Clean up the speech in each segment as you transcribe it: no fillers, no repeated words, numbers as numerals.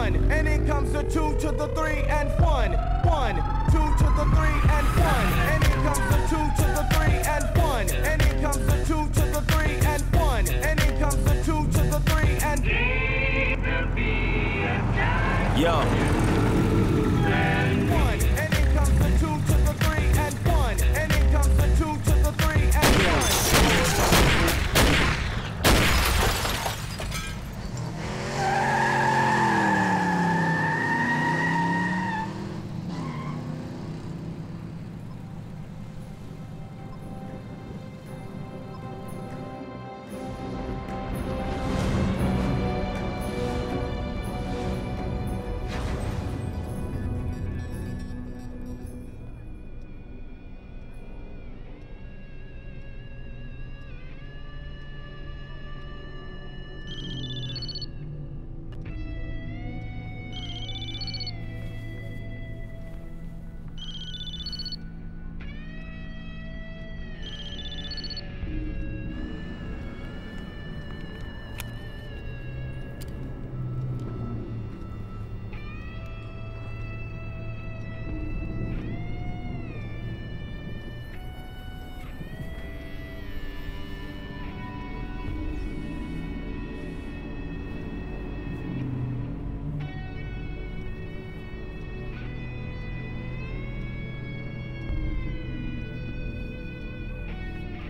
1. And in comes the 2 to the 3 and 1. 1, 2 to the 3 and 1. And in comes the 2 to the 3 and 1. And in comes the 2 to the 3 and 1. And in comes the 2 to the 3 and Yo. 1. And in comes the 2 to the 3 and 1. And in comes the 2 to the 3 and 1.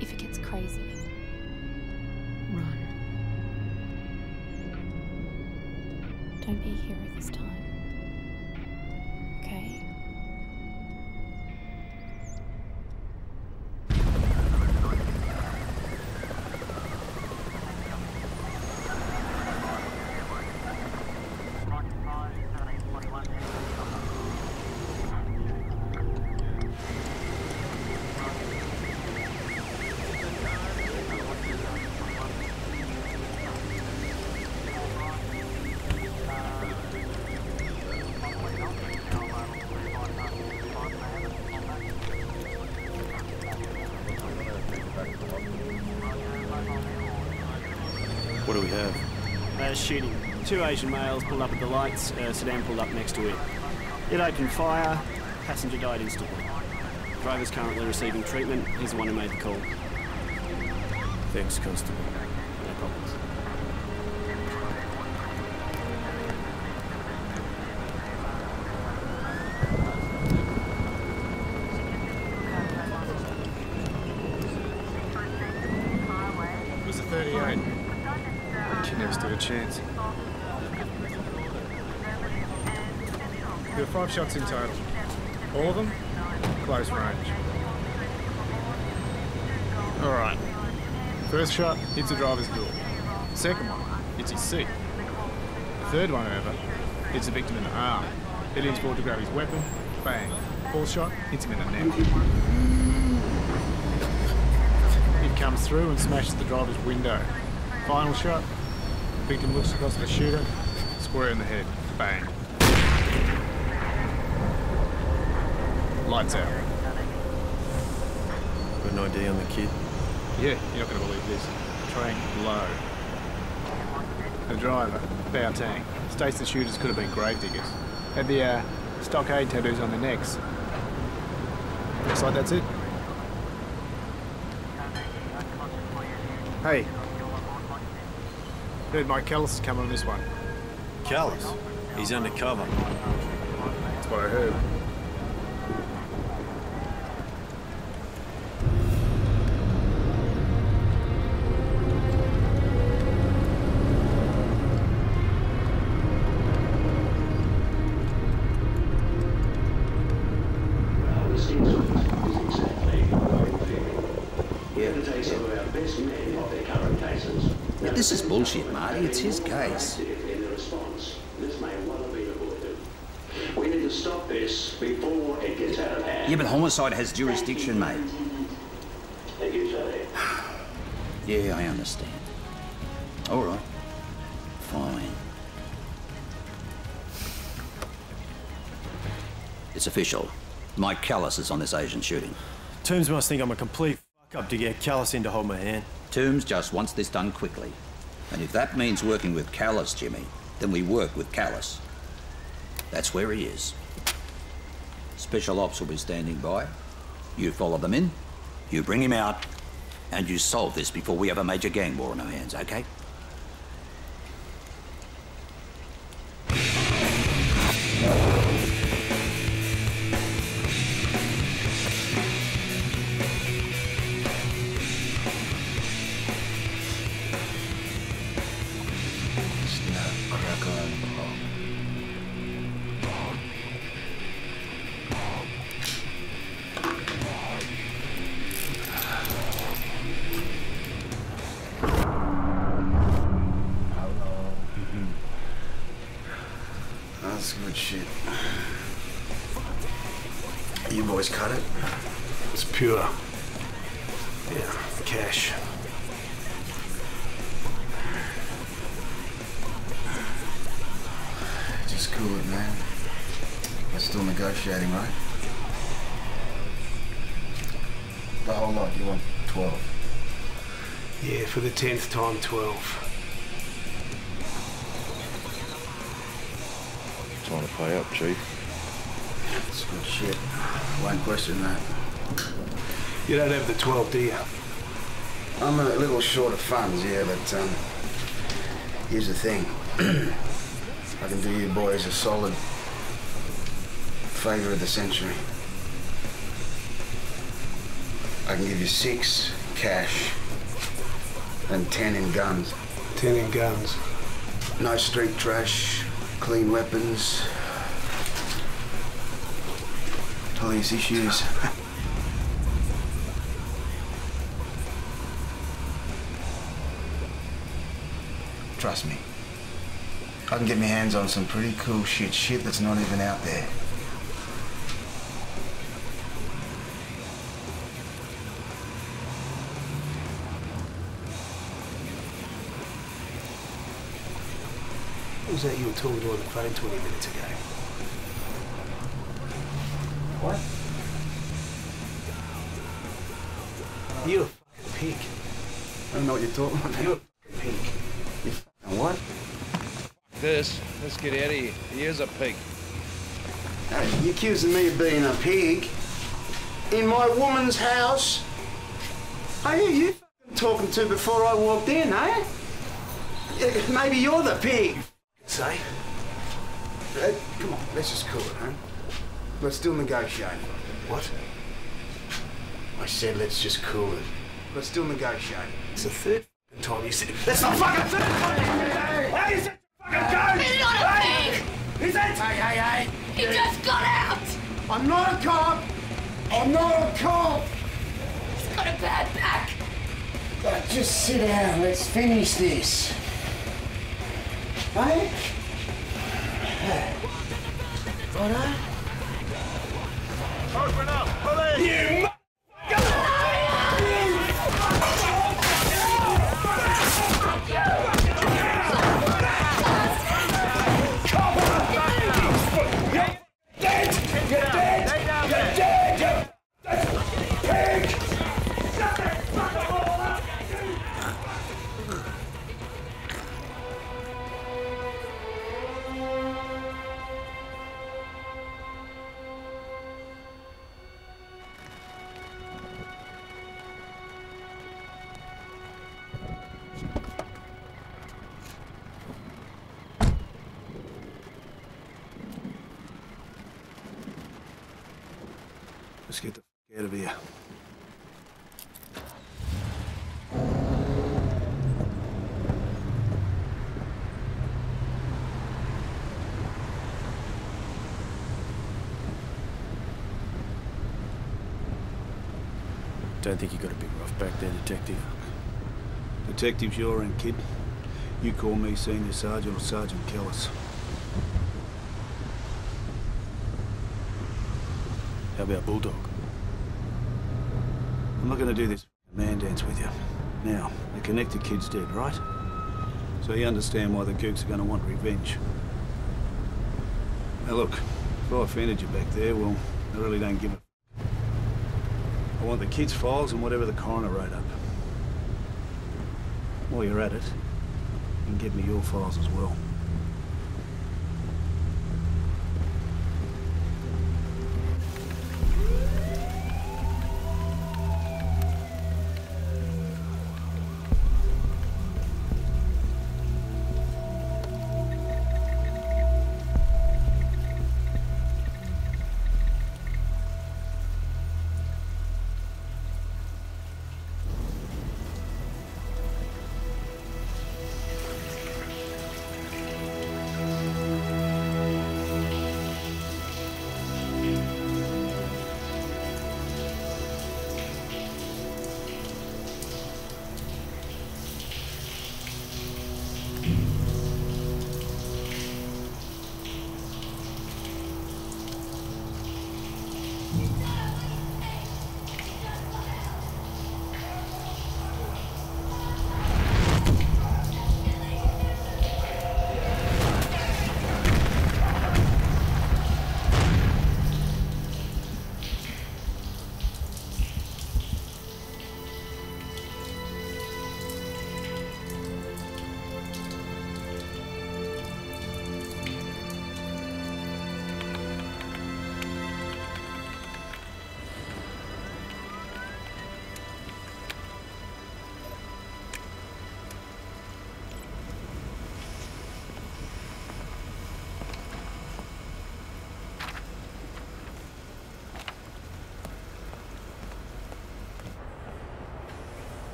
If it gets crazy, run. Don't be a hero this time. Okay? What do we have? Shooting. 2 Asian males pulled up at the lights, sedan pulled up next to it. It opened fire, passenger died instantly. Driver's currently receiving treatment, he's the one who made the call. Thanks, Constable. No problems. It was a 38. She never stood a chance. There were 5 shots in total. All of them, close range. All right. First shot hits the driver's door. Second one hits his seat. The third one, however, hits the victim in the arm. He leans forward to grab his weapon. Bang. Fourth shot hits him in the neck. It comes through and smashes the driver's window. Final shot. The victim looks across at the shooter. Square in the head. Bang. Lights out. Got an ID on the kid? Yeah, you're not going to believe this. Trank Low. The driver, Bao Tang, states the shooters could have been grave diggers. Had the stockade tattoos on their necks. Looks like that's it. Hey. Heard Mike Callis is coming on this one. Callis? He's undercover. That's what I heard. This is bullshit, Marty. It's his case. We need to stop this before it gets out of hand. Yeah, but homicide has jurisdiction, mate. Thank you, Charlie. Yeah, I understand. All right. Fine. It's official. Mike Callis is on this Asian shooting. Toombs must think I'm a complete fuck-up to get Callis in to hold my hand. Toombs just wants this done quickly. And if that means working with Callis, Jimmy, then we work with Callis. That's where he is. Special Ops will be standing by. You follow them in, you bring him out, and you solve this before we have a major gang war on our hands, okay? That's good shit. You boys cut it? It's pure. Yeah, cash. Just cool it, man. We're still negotiating, right? The whole lot, you want 12? Yeah, for the 10th time, 12. Trying to pay up, Chief. It's good shit. I won't question that. You don't have the 12, do you? I'm a little short of funds, yeah, but here's the thing. I can do you boys a solid favour of the century. I can give you 6 cash and 10 in guns. 10 in guns. No street trash, clean weapons, police issues. Trust me. I can get my hands on some pretty cool shit that's not even out there. What was that you were talking to on the phone 20 minutes ago? What? You're a fucking pig. I don't know what you're talking about. You're a fucking pig. You fucking what? This. Let's get out of here. He is a pig. Hey, you accusing me of being a pig? In my woman's house? Hey, who you fucking talking to before I walked in, eh? Maybe you're the pig. Say? Come on, let's just cool it, huh? We're still negotiating. What? I said let's just cool it. We're still negotiating. It's the third time you said it. That's the fucking third time you said it! Hey, you said fucking go! He's not a pig! Is it? Hey! He just got out! I'm not a cop! I'm not a cop! He's got a bad back! Just sit down, let's finish this. Hey? Righto? Open up, police! You Let's get the f*** out of here. Don't think you got a bit rough back there, Detective. Detective's your end, kid. You call me Senior Sergeant or Sergeant Kellis. How about Bulldog? I'm not gonna do this man dance with you. Now, the connected kid's dead, right? So you understand why the gooks are gonna want revenge. Now look, if I offended you back there, well, I really don't give a f***. I want the kid's files and whatever the coroner wrote up. While you're at it, you can give me your files as well.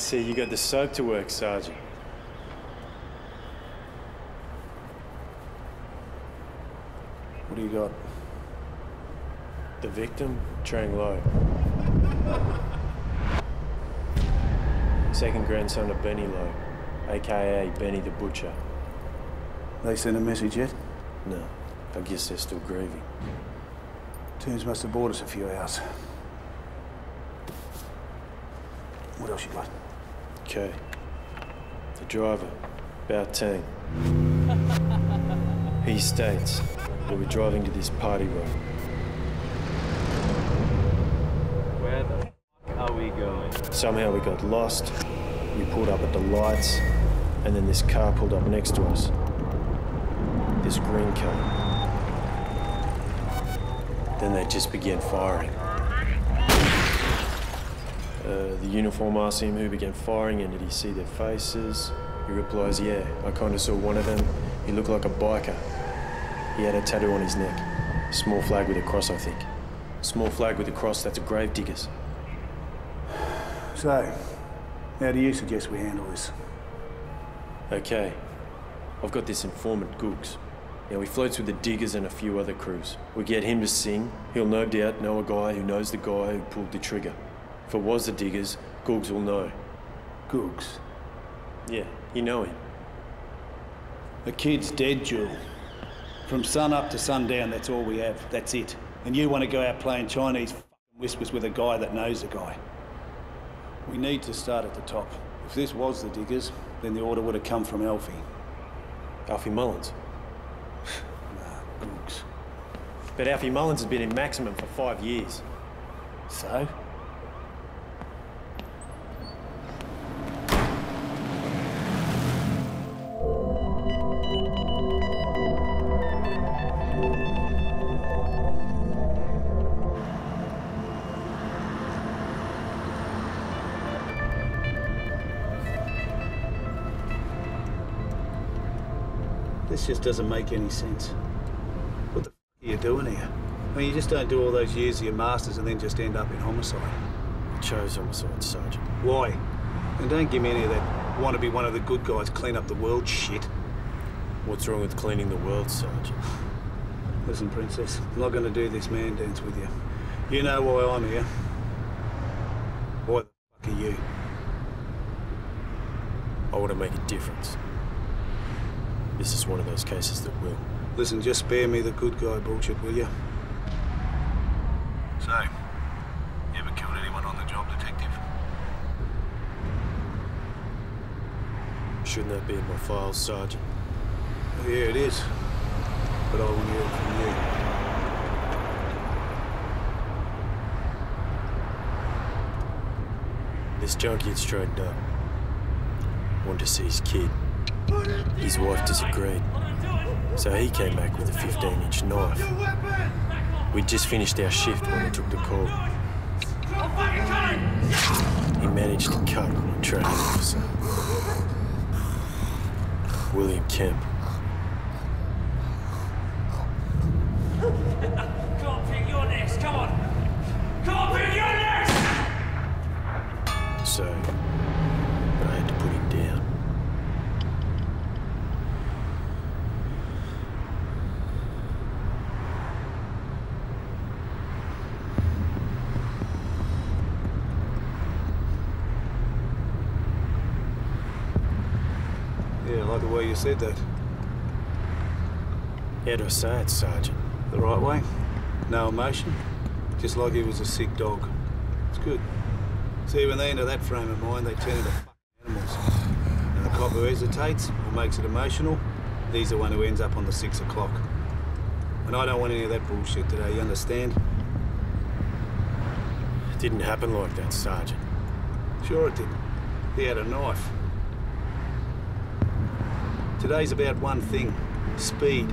See, you got the soap to work, Sergeant. What do you got? The victim, Trang Lo. Second grandson of Benny Lo, aka Benny the Butcher. They sent a message yet? No, I guess they're still grieving. Tombs must have bought us a few hours. What else you got? Okay. The driver, Bao Tang. He states we were driving to this party road. Where the f are we going? Somehow we got lost. We pulled up at the lights, and then this car pulled up next to us. This green car. Then they just began firing. The uniform asked him who began firing and did he see their faces? He replies, yeah, I kind of saw one of them. He looked like a biker. He had a tattoo on his neck. Small flag with a cross, I think. Small flag with a cross, that's a grave digger's. So, how do you suggest we handle this? Okay. I've got this informant, Googs. Now, he floats with the diggers and a few other crews. We get him to sing. He'll no doubt know a guy who knows the guy who pulled the trigger. If it was the diggers, Googs will know. Googs? Yeah, you know him. The kid's dead, Jewel. From sun up to sundown, that's all we have. That's it. And you want to go out playing Chinese whispers with a guy that knows a guy. We need to start at the top. If this was the diggers, then the order would have come from Alfie. Alfie Mullins? Nah, Googs. But Alfie Mullins has been in maximum for 5 years. So? This just doesn't make any sense. What the f are you doing here? I mean, you just don't do all those years of your masters and then just end up in homicide. I chose homicide, Sergeant. Why? And don't give me any of that want to be one of the good guys, clean up the world shit. What's wrong with cleaning the world, Sergeant? Listen, Princess, I'm not going to do this man dance with you. You know why I'm here. Why the f are you? I want to make a difference. This is one of those cases that will. Listen, just spare me the good guy bullshit, will you? So, you ever killed anyone on the job, Detective? Shouldn't that be in my files, Sergeant? Well, yeah, it is. But I want to hear it from you. This junkie had straightened up. Wanted to see his kid. His wife disagreed, so he came back with a 15-inch knife. We'd just finished our shift when we took the call. He managed to cut a training officer, William Kemp. Come on, Pete, you're next. Come on. Come on, Pete, you're next! So, but I had to put him down. Yeah, I like the way you said that. How do I say it, Sergeant? The right way. No emotion. Just like he was a sick dog. It's good. See, when they enter that frame of mind, they turn into animals. And the cop who hesitates or makes it emotional, he's the one who ends up on the 6 o'clock. And I don't want any of that bullshit today, you understand? It didn't happen like that, Sergeant. Sure it did. He had a knife. Today's about one thing. Speed.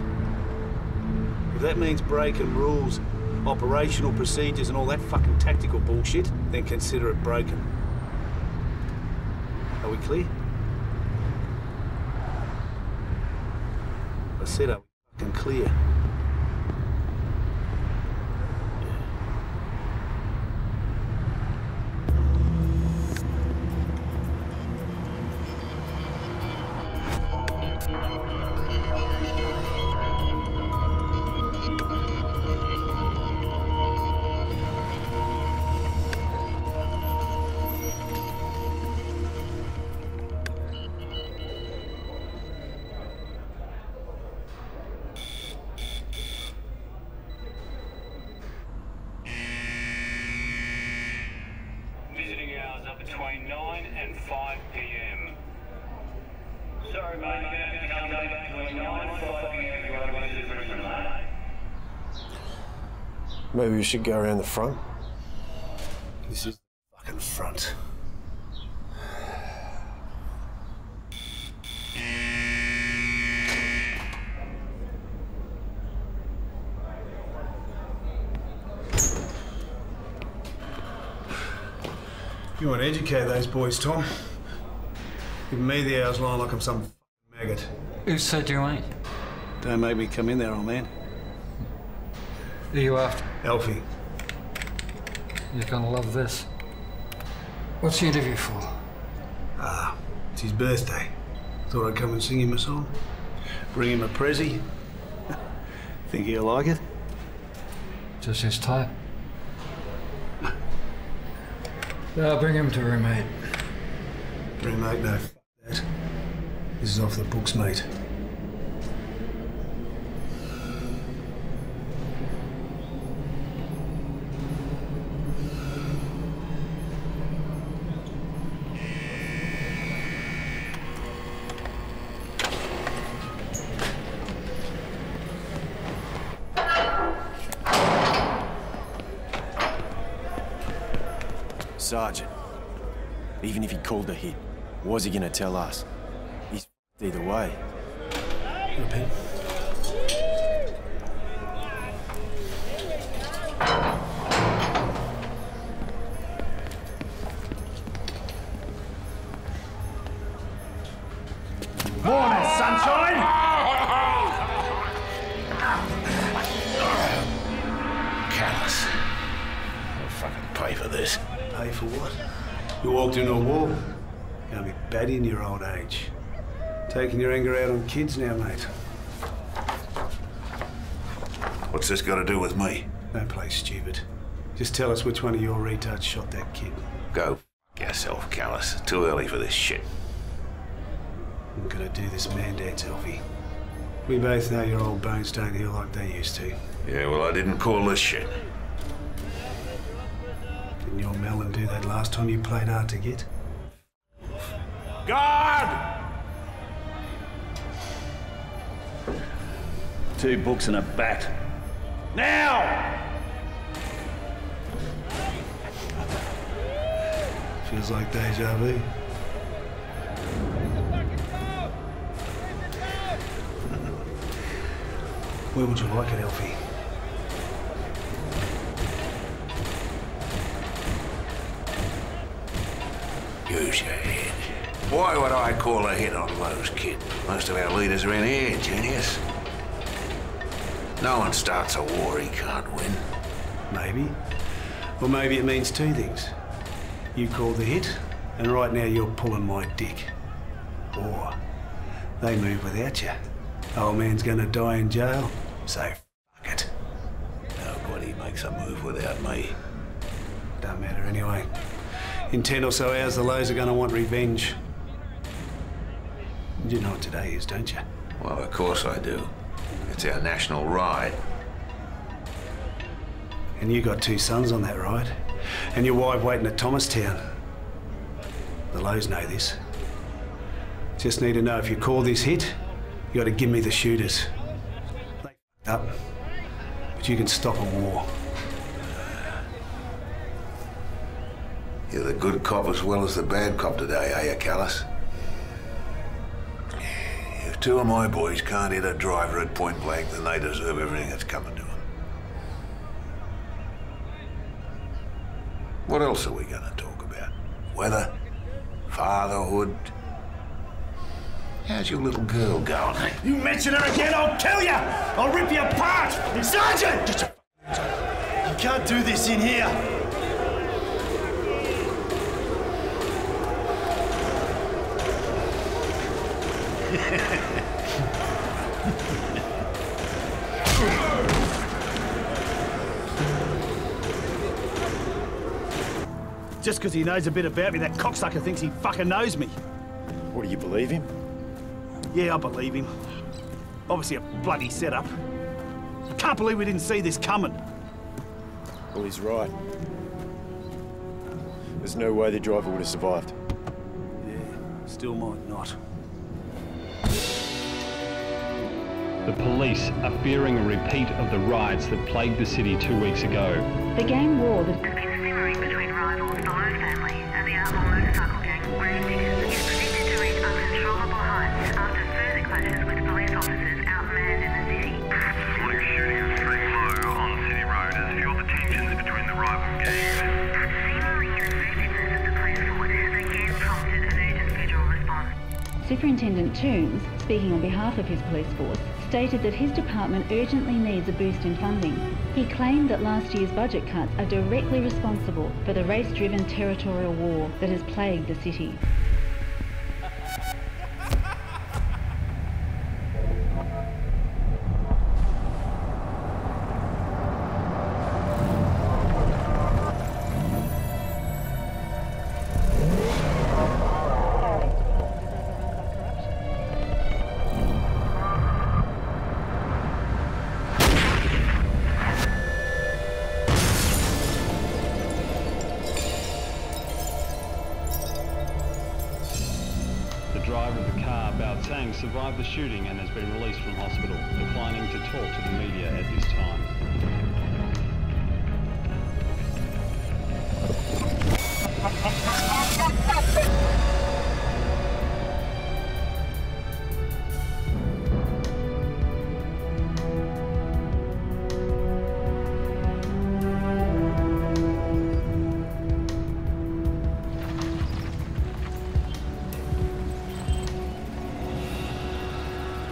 If that means breaking rules, operational procedures and all that fucking tactical bullshit, then consider it broken. Are we clear? I said are we fucking clear? between 9 and 5 p.m. Sorry, mate, you're going to have to come back between 9 and 5 p.m. if you want to visit Brisbane, mate. Maybe we should go around the front. This is the fucking front. You want to educate those boys, Tom? Give me the hours line like I'm some fucking maggot. Who said you ain't? Don't make me come in there, old man. Who are you after? Alfie. You're gonna love this. What's the interview for? Ah, it's his birthday. Thought I'd come and sing him a song. Bring him a prezi. Think he'll like it? Just his type. I'll bring him to roommate. Roommate, no, f that. This is off the books, mate. Sergeant, even if he called a hit, was he gonna tell us? He's f***ed either way. Repeat. Morning, sunshine! Callous. I'll fucking pay for this. Pay for what? You walked into a wall. You'll be batty in your old age. Taking your anger out on kids now, mate. What's this got to do with me? Don't play stupid. Just tell us which one of your retards shot that kid. Go f yourself, Callous. Too early for this shit. I'm gonna do this man dance, Alfie. We both know your old bones don't heal like they used to. Yeah, well, I didn't call this shit. Didn't your melon do that last time you played hard to get? Guard! 2 books and a bat. Now! Feels like deja vu. Where would you like it, Alfie? Use your head. Why would I call a hit on Lowe's kid? Most of our leaders are in here, genius. No one starts a war he can't win. Maybe. Or maybe it means 2 things. You called the hit, and right now you're pulling my dick. Or they move without you. Old man's gonna die in jail, so fuck it. Nobody makes a move without me. Don't matter anyway. In 10 or so hours, the Lows are gonna want revenge. You know what today is, don't you? Well, of course I do. It's our national ride. And you got 2 sons on that ride. And your wife waiting at Thomastown. The Lows know this. Just need to know if you call this hit, you gotta give me the shooters. They f***ed up, but you can stop a war. You're the good cop as well as the bad cop today, are you, Callous? If 2 of my boys can't hit a driver at point blank, then they deserve everything that's coming to them. What else are we gonna talk about? Weather? Fatherhood? How's your little girl going? You mention her again, I'll kill you! I'll rip you apart! Sergeant! Get your You can't do this in here! Just because he knows a bit about me, that cocksucker thinks he fucking knows me. What, do you believe him? Yeah, I believe him. Obviously a bloody setup. I can't believe we didn't see this coming. Well, he's right. There's no way the driver would have survived. Yeah, still might not. The police are fearing a repeat of the riots that plagued the city 2 weeks ago. The gang war that has been simmering between rivals the Lowe family and the outlaw motorcycle gang Grave Diggers is predicted to reach uncontrollable heights after further clashes with police officers outmanned in the city. This morning's shooting at Street Low on City Road has fueled the tensions between the rival gangs. The seemingly ineffectiveness of the police force has again prompted an urgent federal response. Superintendent Toombs, speaking on behalf of his police force, stated that his department urgently needs a boost in funding. He claimed that last year's budget cuts are directly responsible for the race-driven territorial war that has plagued the city. The driver of the car, Bao Tsang, survived the shooting and has been released from hospital, declining to talk to the media at this time.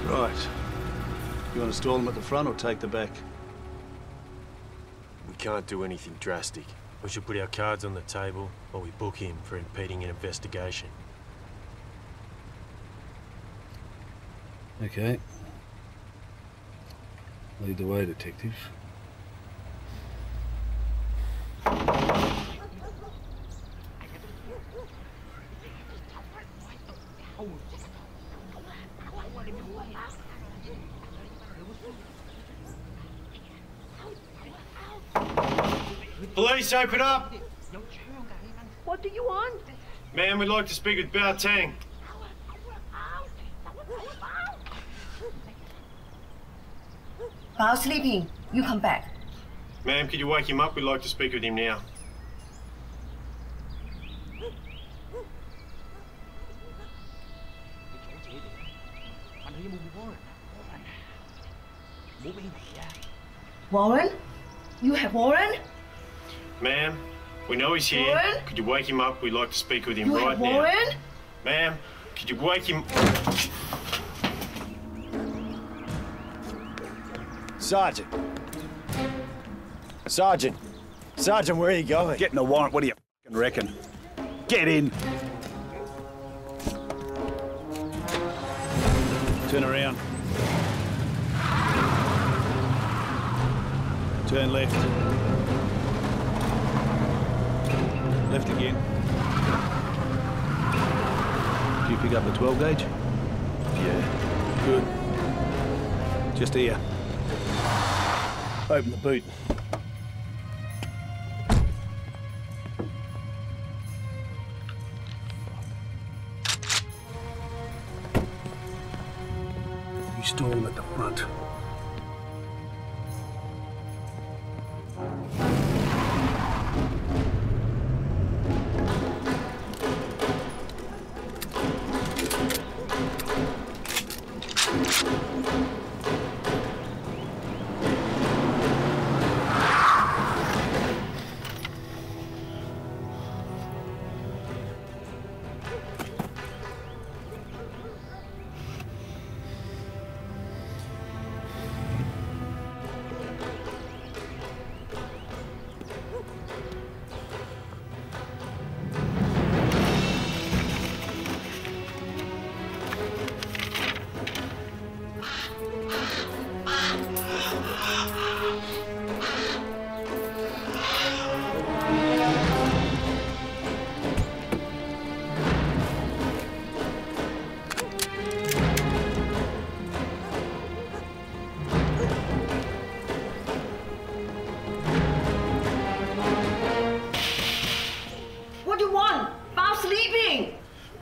Right. You want to stall them at the front or take the back? We can't do anything drastic. We should put our cards on the table while we book him for impeding an investigation. Okay. Lead the way, detective. Police, open up! What do you want? Ma'am, we'd like to speak with Bao Tang. Bao sleeping. You come back. Ma'am, could you wake him up? We'd like to speak with him now. Warren? You have Warren? Ma'am, we know he's here. Warren? Could you wake him up? We'd like to speak with him You right have now. Warren? Ma'am, could you wake him... Sergeant. Sergeant. Sergeant, where are you going? Getting a warrant, what do you fucking reckon? Get in! Turn around. Turn left. Left again. Do you pick up the 12 gauge? Yeah. Good. Just here. Open the boot. You stall them at the front.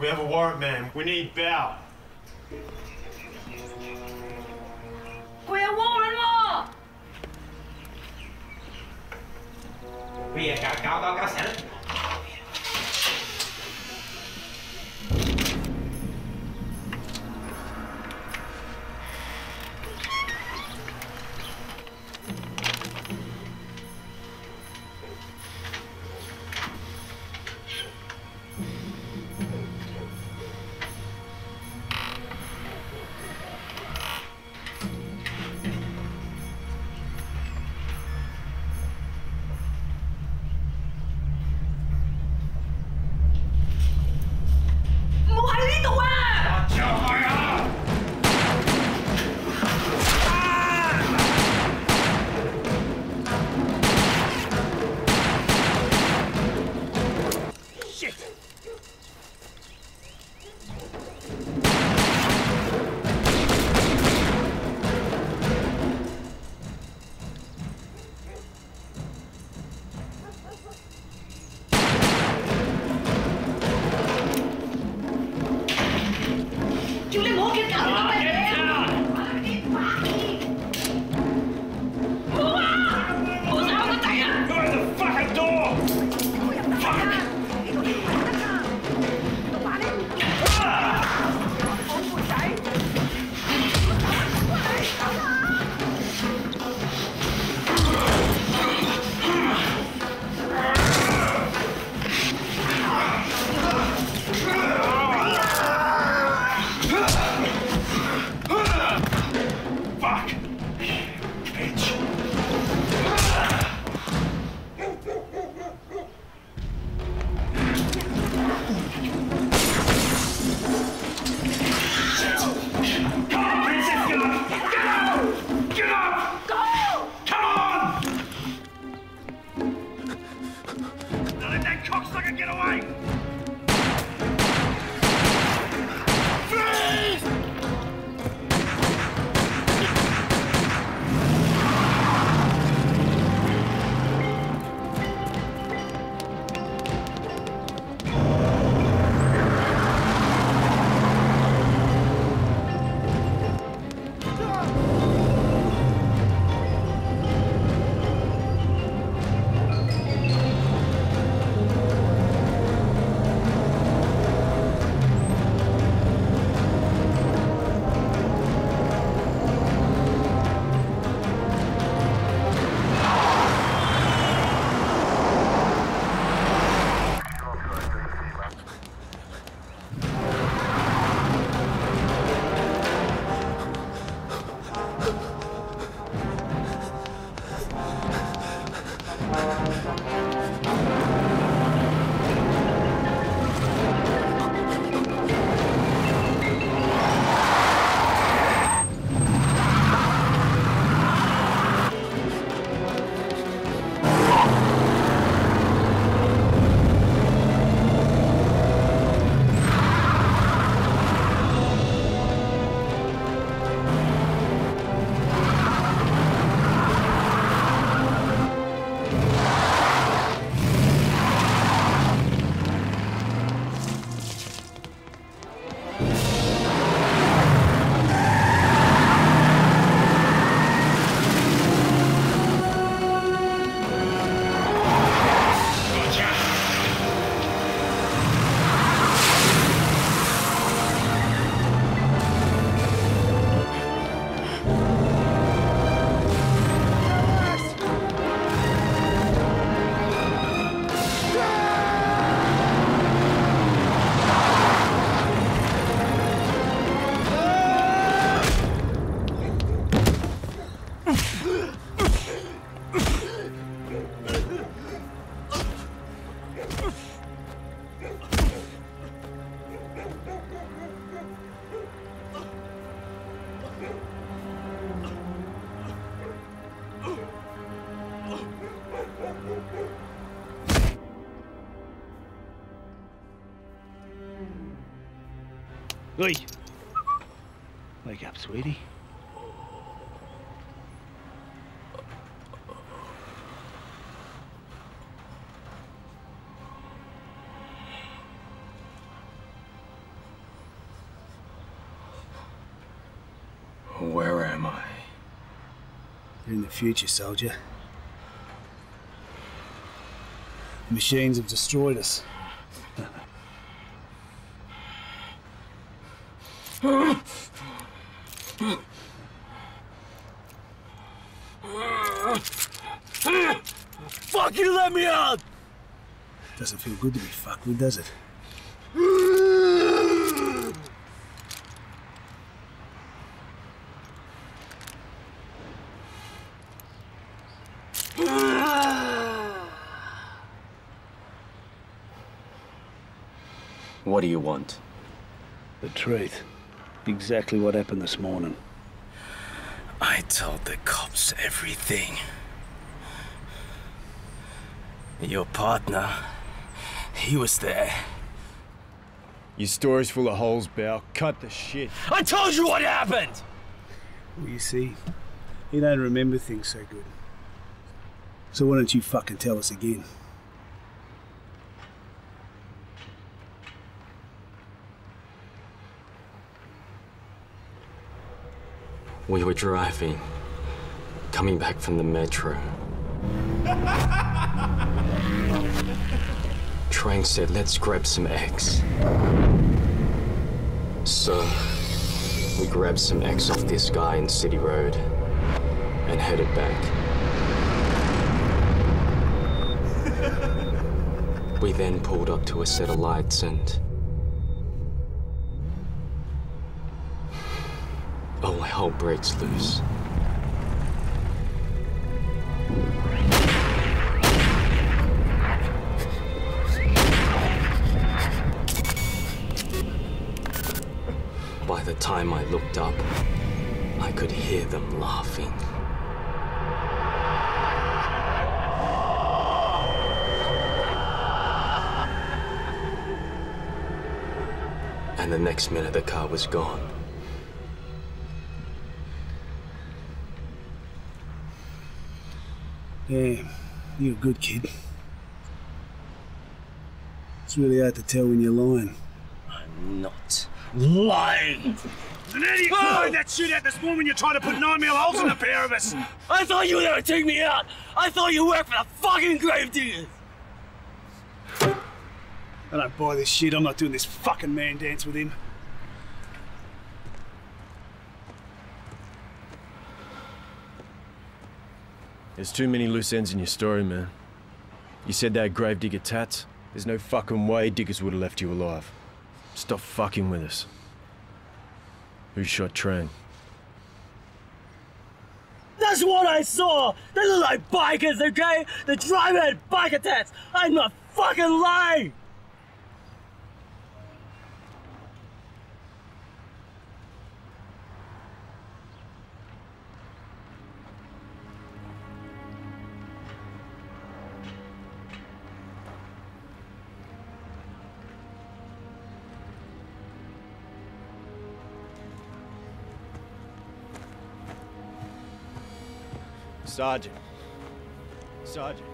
We have a warrant, ma'am. We need bail. We have warrant law! Bây giờ cáo sẽ Oi! Wake up, sweetie. am I? You're in the future, soldier. The machines have destroyed us. Fuck you, let me out! Doesn't feel good to be fucked with, does it? What do you want? The truth. Exactly what happened this morning. I told the cops everything. Your partner, he was there. Your story's full of holes, Bao. Cut the shit. I told you what happened! Well, you see, you don't remember things so good. So why don't you fucking tell us again? We were driving, coming back from the metro. Trang said, let's grab some eggs. So, we grabbed some eggs off this guy in City Road and headed back. We then pulled up to a set of lights and all hell breaks loose. By the time I looked up, I could hear them laughing. And the next minute, the car was gone. Damn, you're a good kid. It's really hard to tell when you're lying. I'm not lying. An idiot fired that shit out this morning when you're trying to put 9mm holes in the pair of us. I thought you were there to take me out. I thought you worked for the fucking gravediggers. I don't buy this shit. I'm not doing this fucking man dance with him. There's too many loose ends in your story, man. You said that gravedigger tats. There's no fucking way diggers would have left you alive. Stop fucking with us. Who shot Trang? That's what I saw! They look like bikers, okay? The driver had biker tats! I'm not fucking lying! Sergeant. Sergeant.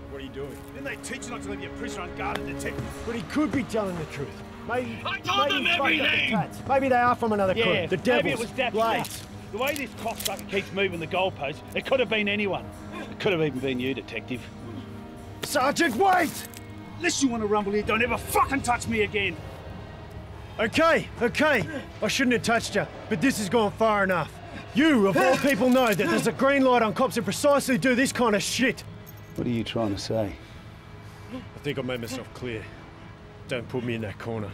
What are you doing? Didn't they teach you not to leave your prisoner unguarded, detective? But he could be telling the truth. Maybe. I told them everything! Maybe they are from another crew. Yeah, The Devils. maybe it was Daft Blades. The way this cocksucker keeps moving the goalposts, it could have been anyone. It could have even been you, detective. Sergeant, wait! Unless you want to rumble here, don't ever fucking touch me again. Okay. I shouldn't have touched you, but this has gone far enough. You, of all people, know that there's a green light on cops who precisely do this kind of shit. What are you trying to say? I think I made myself clear. Don't put me in that corner.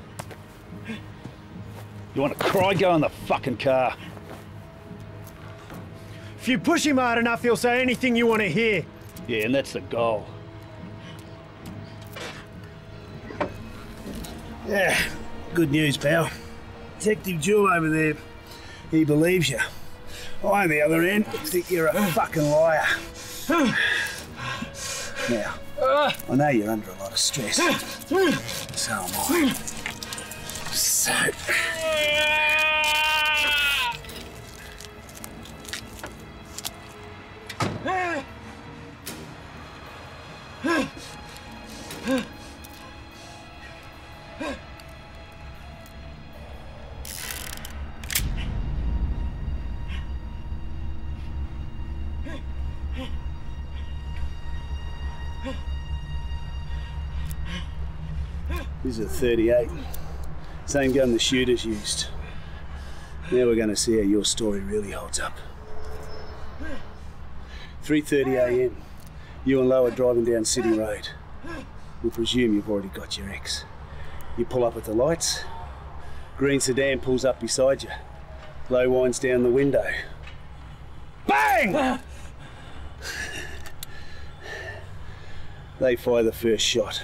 You want to cry? Go in the fucking car. If you push him hard enough, he'll say anything you want to hear. Yeah, and that's the goal. Yeah, good news, pal. Detective Jewel over there, he believes you. I, on the other end, think you're a fucking liar. Now, I know you're under a lot of stress. So am I. So... This is a 38. Same gun the shooters used. Now we're going to see how your story really holds up. 3:30 a.m. You and Lo are driving down City Road. We presume you've already got your ex. You pull up at the lights. Green sedan pulls up beside you. Lo winds down the window. Bang! They fire the first shot.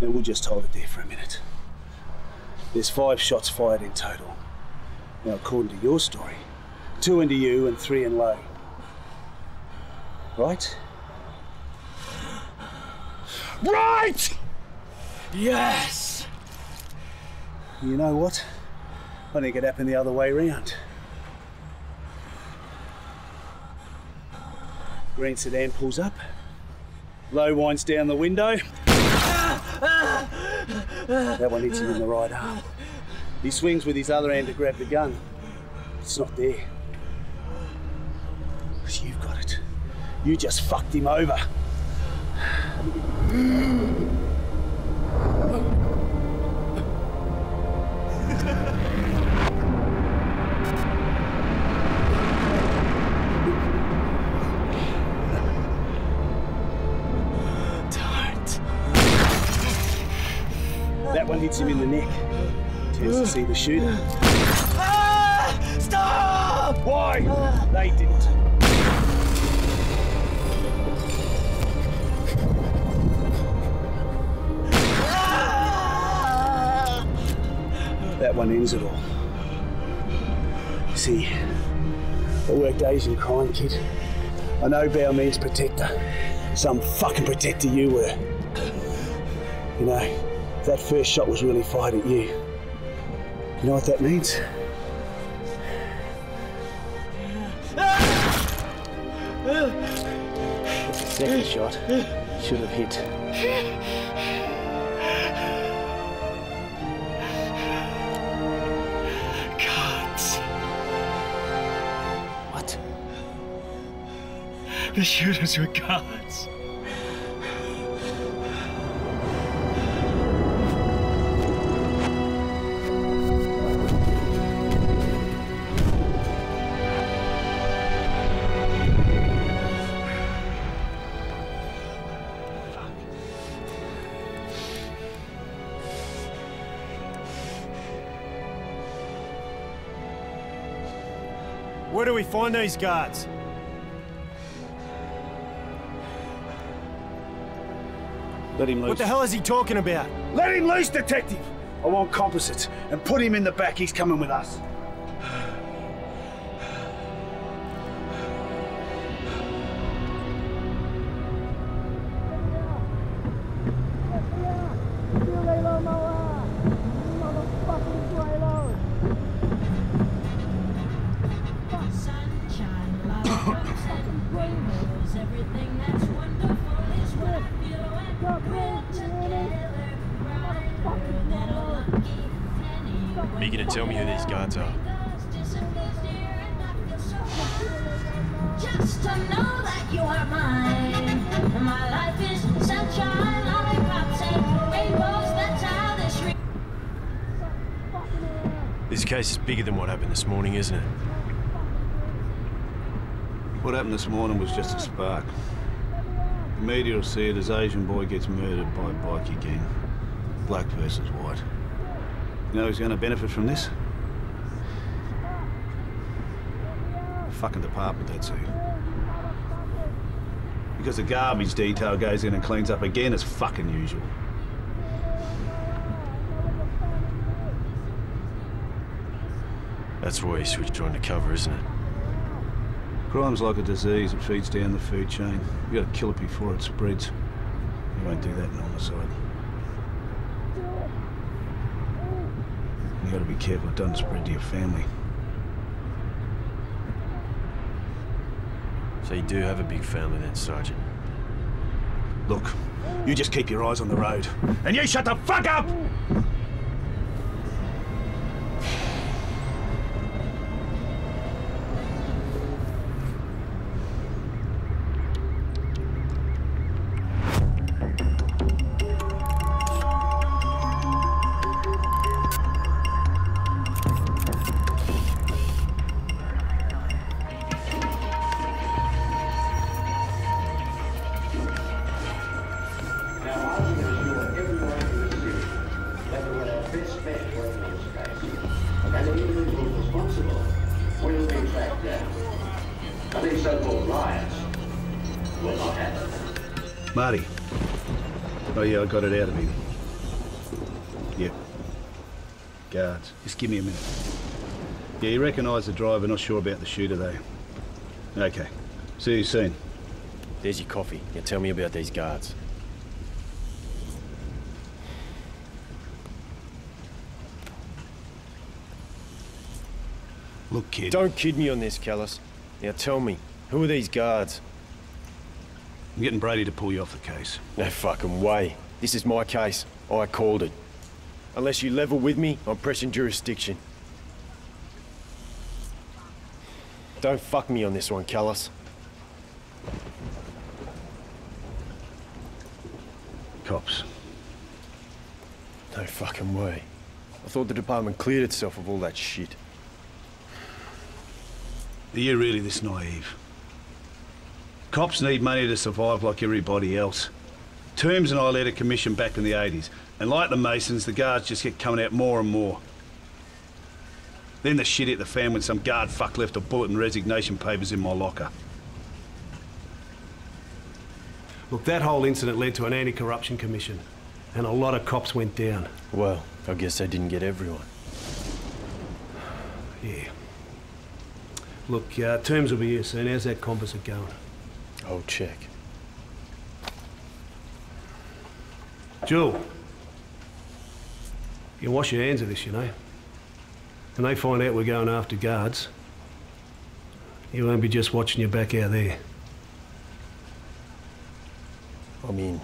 Now we'll just hold it there for a minute. There's 5 shots fired in total. Now, according to your story, 2 into you and 3 in Lo. Right? Right! Yes! You know what? I think it happened the other way round. Green sedan pulls up. Lo winds down the window. That one hits him in the right arm. He swings with his other hand to grab the gun. It's not there. But you've got it. You just fucked him over. That one hits him in the neck. Tends to see the shooter. Stop! Why? They didn't. That one ends it all. See, I worked Asian crime, kid. I know Bao means protector. Some fucking protector you were. You know, that first shot was really fired at you. You know what that means? The second shot should have hit. Guards. What? The shooters were guards. Where do we find these guards? Let him loose. What the hell is he talking about? Let him loose, detective! I want composites and put him in the back. He's coming with us. Are you gonna tell me who these guards are? Just to know that you are mine. My life is sunshine, lollipops and rainbows. That's how this This case is bigger than what happened this morning, isn't it? What happened this morning was just a spark. The media will see it as Asian boy gets murdered by a bikie gang. Black versus white. You know who's going to benefit from this? The fucking department, that's who. Because the garbage detail goes in and cleans up again as fucking usual. That's why you switched to undercover, isn't it? Crime's like a disease, it feeds down the food chain. You gotta kill it before it spreads. You won't do that in homicide. You gotta be careful it doesn't spread to your family. So you do have a big family then, Sergeant? Look, you just keep your eyes on the road. And you shut the fuck up! Marty. Oh yeah, I got it out of him. Yep. Guards. Just give me a minute. Yeah, you recognise the driver, not sure about the shooter though. Okay. See you soon. There's your coffee. Now tell me about these guards. Look, kid. Don't kid me on this, Callis. Now tell me, who are these guards? I'm getting Brady to pull you off the case. No fucking way. This is my case. I called it. Unless you level with me, I'm pressing jurisdiction. Don't fuck me on this one, Callis. Cops. No fucking way. I thought the department cleared itself of all that shit. Are you really this naive? Cops need money to survive like everybody else. Toombs and I led a commission back in the 80s, and like the Masons, the guards just kept coming out more and more. Then the shit hit the fan when some guard fuck left a bullet and resignation papers in my locker. Look, that whole incident led to an anti-corruption commission, and a lot of cops went down. Well, I guess they didn't get everyone. Yeah. Look, Toombs will be here soon. How's that composite going? I'll check. Jewel. You wash your hands of this, you know. When they find out we're going after guards, you won't be just watching your back out there. I mean...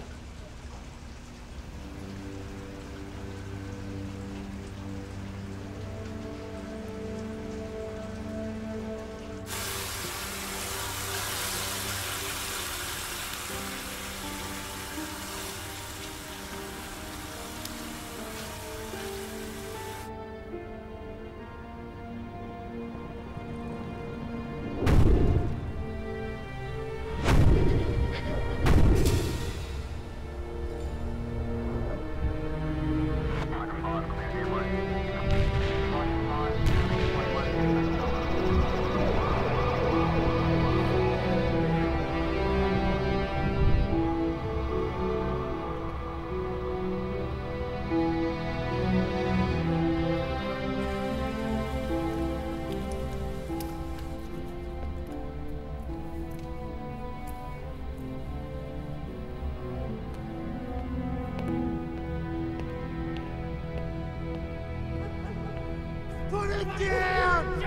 Put it down!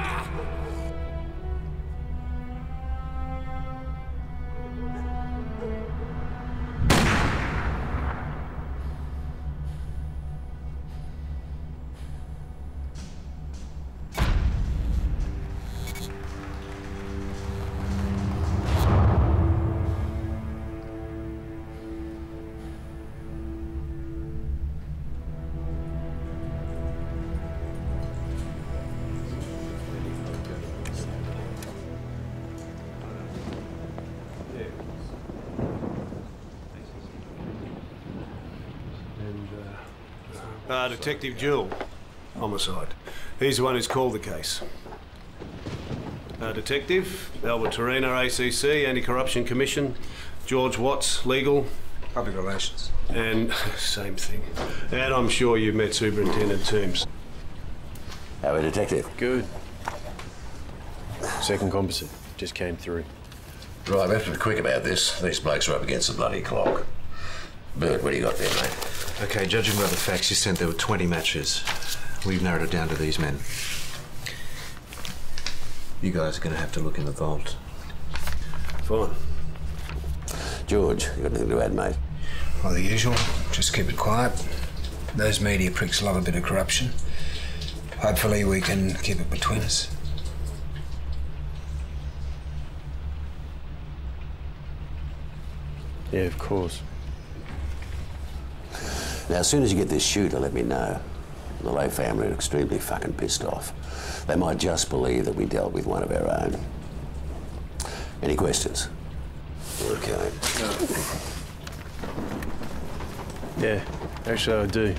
Detective Jewel, homicide. He's the one who's called the case. Detective, Albert Torino, ACC, Anti-Corruption Commission. George Watts, legal. Public relations. And same thing. And I'm sure you've met Superintendent Toombs. How are we, Detective? Good. Second composite. Just came through. Right, we have to be quick about this. These blokes are up against the bloody clock. Bert, what do you got there, mate? Okay, judging by the facts you sent, there were 20 matches. We've narrowed it down to these men. You guys are going to have to look in the vault. Fine. George, you got anything to add, mate? Well, the usual. Just keep it quiet. Those media pricks love a bit of corruption. Hopefully we can keep it between us. Yeah, of course. Now, as soon as you get this shooter, let me know. The Lowe family are extremely fucking pissed off. They might just believe that we dealt with one of our own. Any questions? Okay. Yeah, actually I do.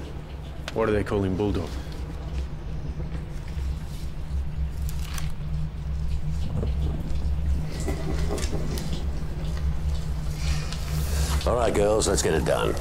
Why do they call him Bulldog? All right, girls, let's get it done.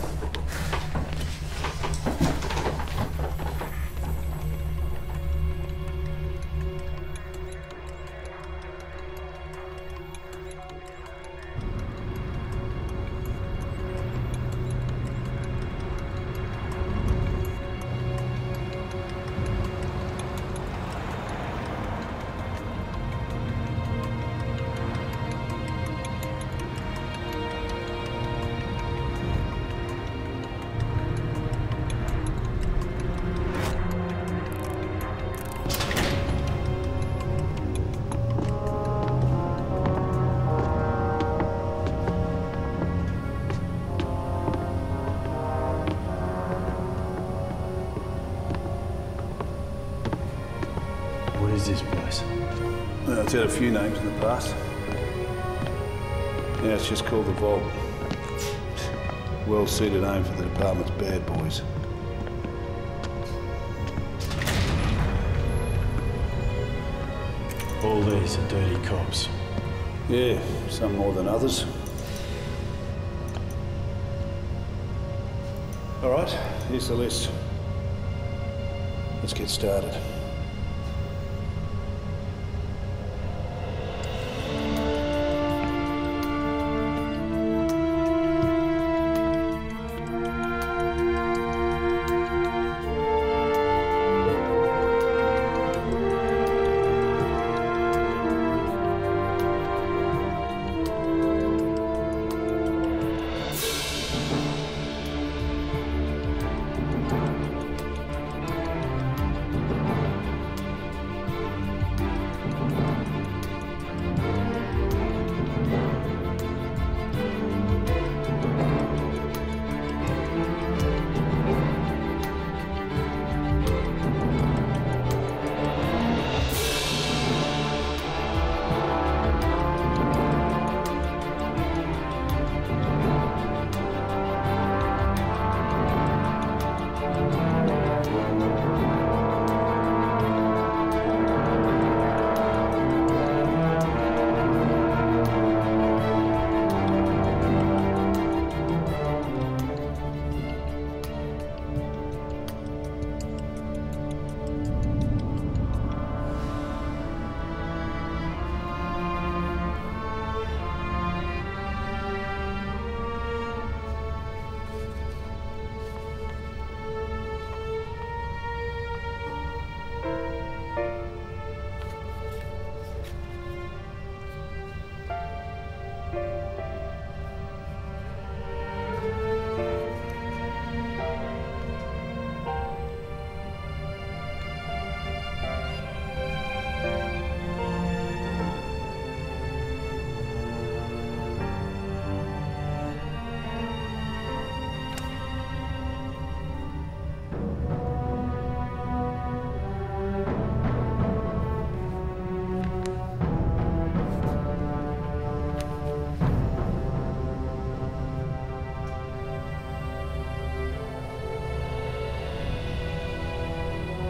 What is this place? Well, it's had a few names in the past. Now it's just called the Vault. Well-suited home for the department's bad boys. All these are dirty cops. Yeah, some more than others. All right, here's the list. Let's get started.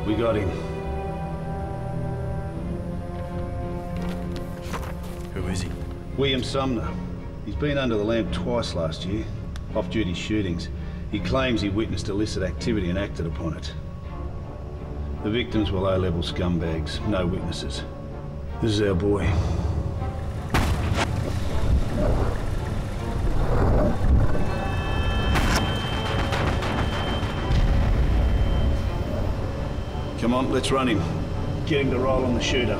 We got him. Who is he? William Sumner. He's been under the lamp twice last year. Off-duty shootings. He claims he witnessed illicit activity and acted upon it. The victims were low-level scumbags, no witnesses. This is our boy. Come on, let's run him. Get him to roll on the shooter.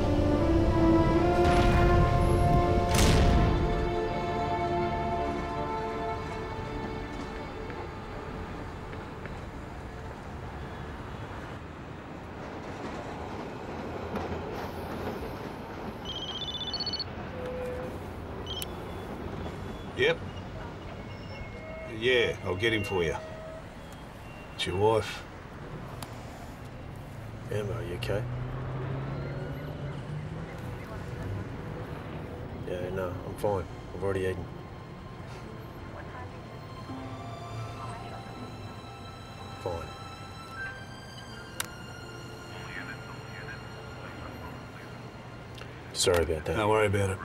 Yep. Yeah, I'll get him for you. It's your wife. Emma, are you okay? Yeah, no, I'm fine. I've already eaten. Fine. Sorry about that. Don't worry about it.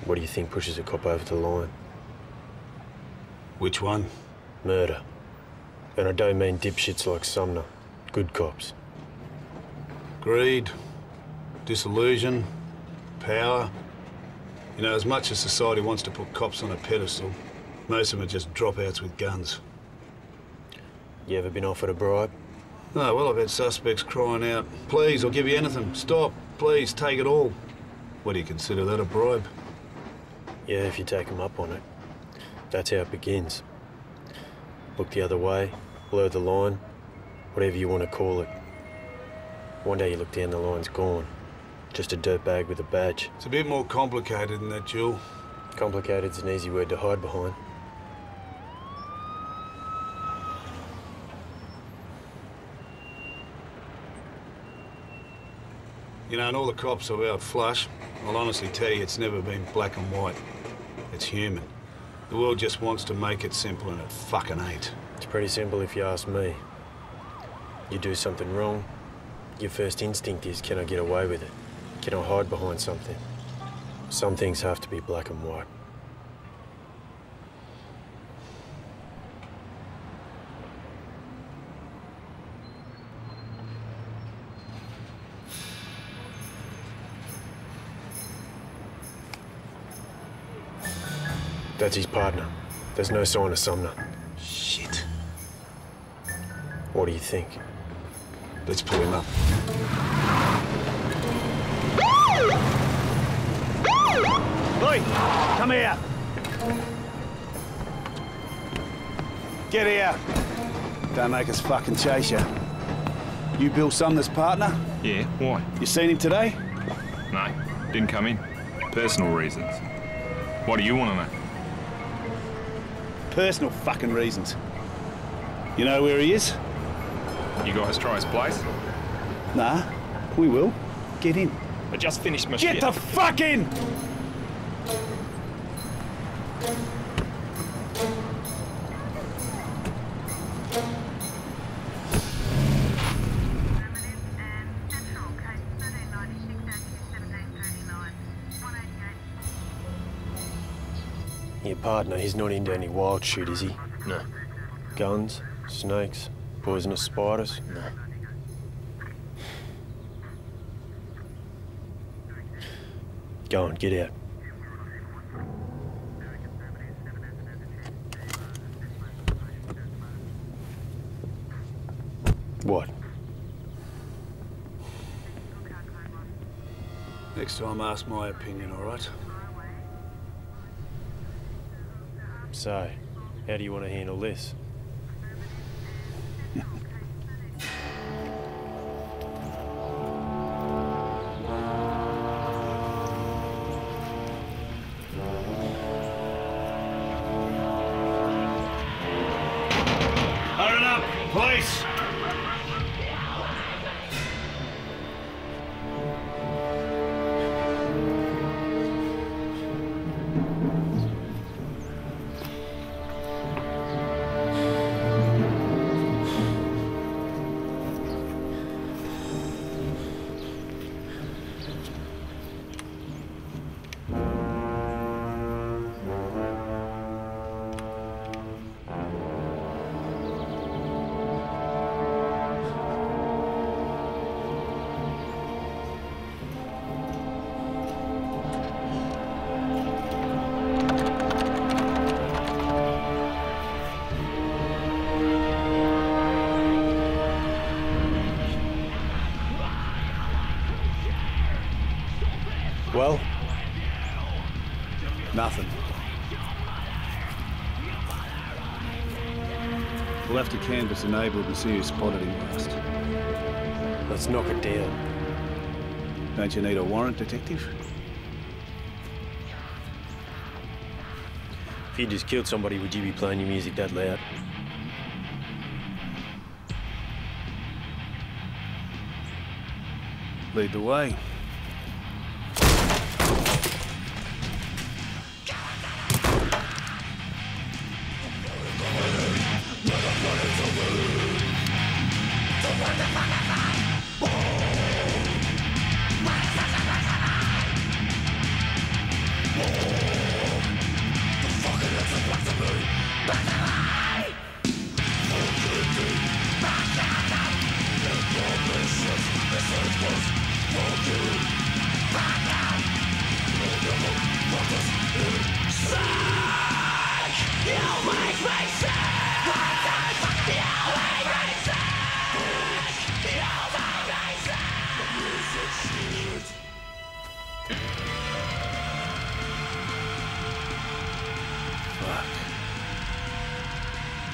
What do you think pushes a cop over the line? Which one? Murder. And I don't mean dipshits like Sumner. Good cops. Greed, disillusion, power. You know, as much as society wants to put cops on a pedestal, most of them are just dropouts with guns. You ever been offered a bribe? No, well, I've had suspects crying out, "Please, I'll give you anything. Stop, please, take it all." What do you consider that, a bribe? Yeah, if you take them up on it. That's how it begins. Look the other way, blur the line, whatever you want to call it. One day you look down, the line's gone. Just a dirtbag with a badge. It's a bit more complicated than that, Jewel. Complicated's an easy word to hide behind. You know, and all the cops I've out flush, I'll honestly tell you it's never been black and white. It's human. The world just wants to make it simple, and it fucking ain't. It's pretty simple if you ask me. You do something wrong, your first instinct is, can I get away with it? Can I hide behind something? Some things have to be black and white. That's his partner. There's no sign of Sumner. Shit. What do you think? Let's pull him up. Oi, come here. Get here. Don't make us fucking chase you. You Bill Sumner's partner? Yeah, why? You seen him today? No, didn't come in. Personal reasons. What do you want to know? Personal fucking reasons. You know where he is? You guys try his place? Nah, we will. Get in. I just finished my shit. Get the fuck in! Your partner, he's not into any wild shit, is he? No. Guns? Snakes? Poisonous spiders? No. Go on, get out. What? Next time, ask my opinion, all right? So, how do you want to handle this? Hurry up, police! Well? Nothing. We'll have to canvass the neighbourhood and see who spotted him last. Let's knock it down. Don't you need a warrant, detective? If you just killed somebody, would you be playing your music that loud? Lead the way. Oh!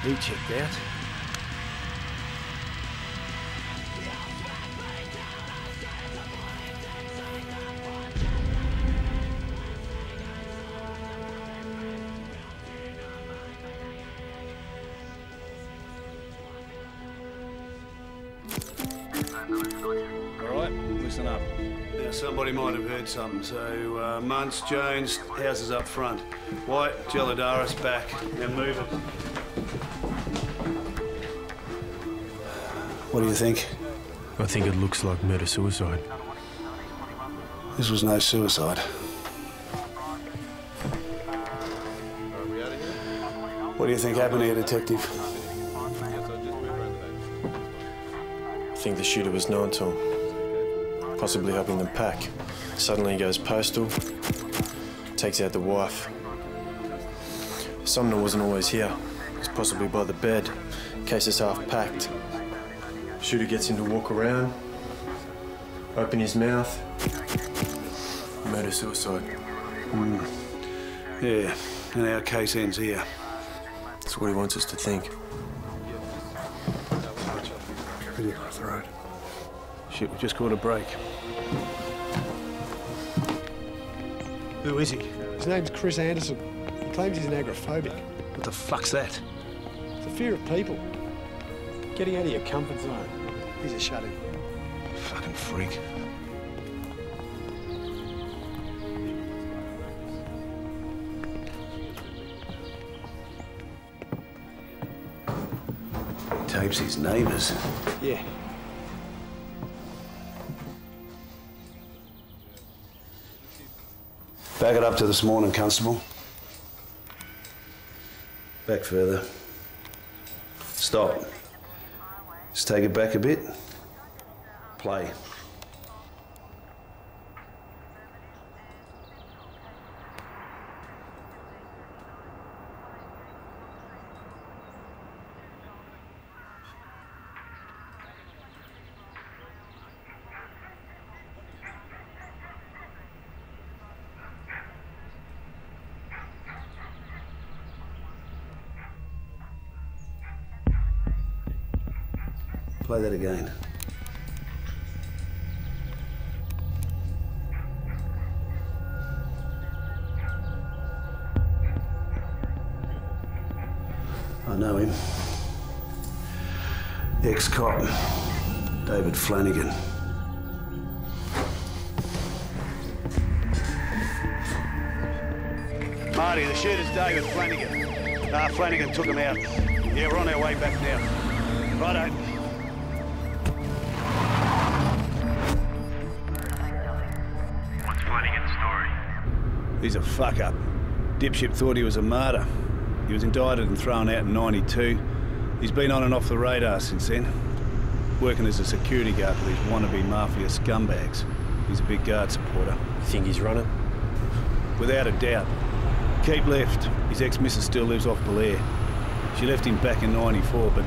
he checked out. All right, listen up. Now, somebody might have heard something. So, Muntz, Jones, houses up front. White, Geladaris back. Now move it. What do you think? I think it looks like murder-suicide. This was no suicide. What do you think happened here, Detective? I think the shooter was known to him, possibly helping them pack. Suddenly he goes postal, takes out the wife. Sumner wasn't always here. He's possibly by the bed. Case is half packed. Shooter gets him to walk around, open his mouth. Murder-suicide. Yeah, and our case ends here. That's what he wants us to think. Pretty across the road. Shit, we just caught a break. Who is he? His name's Chris Anderson. He claims he's an agoraphobic. What the fuck's that? It's a fear of people. Getting out of your comfort zone. He's a shut-in. Fucking freak. He tapes his neighbours. Yeah. Back it up to this morning, Constable. Back further. Stop. Just take it back a bit. Play. Play that again. I know him. Ex-cop, David Flanagan. Marty, the shooter's David Flanagan. Flanagan took him out. Yeah, we're on our way back now. Righto. He's a fuck-up. Dipshit thought he was a martyr. He was indicted and thrown out in '92. He's been on and off the radar since then, working as a security guard for these wannabe mafia scumbags. He's a big guard supporter. You think he's running? Without a doubt. Keep left. His ex-missus still lives off Belair. She left him back in '94, but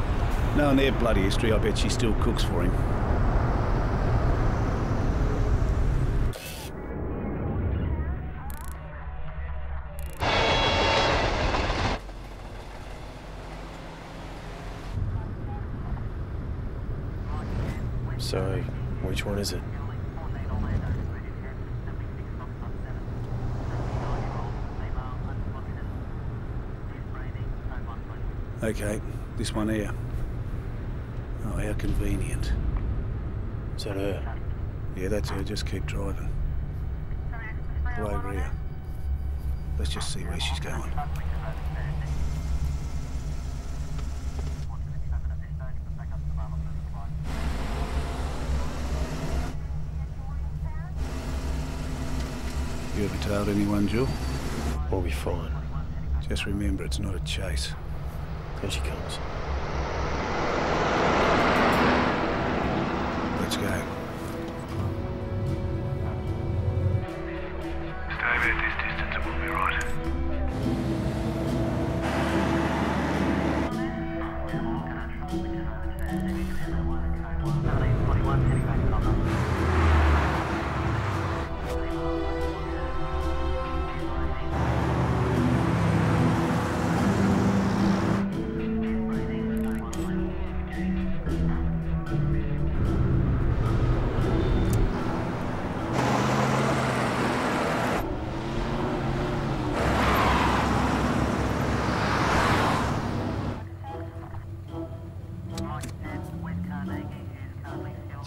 knowing their bloody history, I bet she still cooks for him. So, which one is it? Okay, this one here. Oh, how convenient. Is that her? Yeah, that's her. Just keep driving. Pull over here. Let's just see where she's going. You ever told anyone, Jill? We'll be fine. Just remember, it's not a chase. Here she comes. Let's go. Stay at this distance and we'll be right.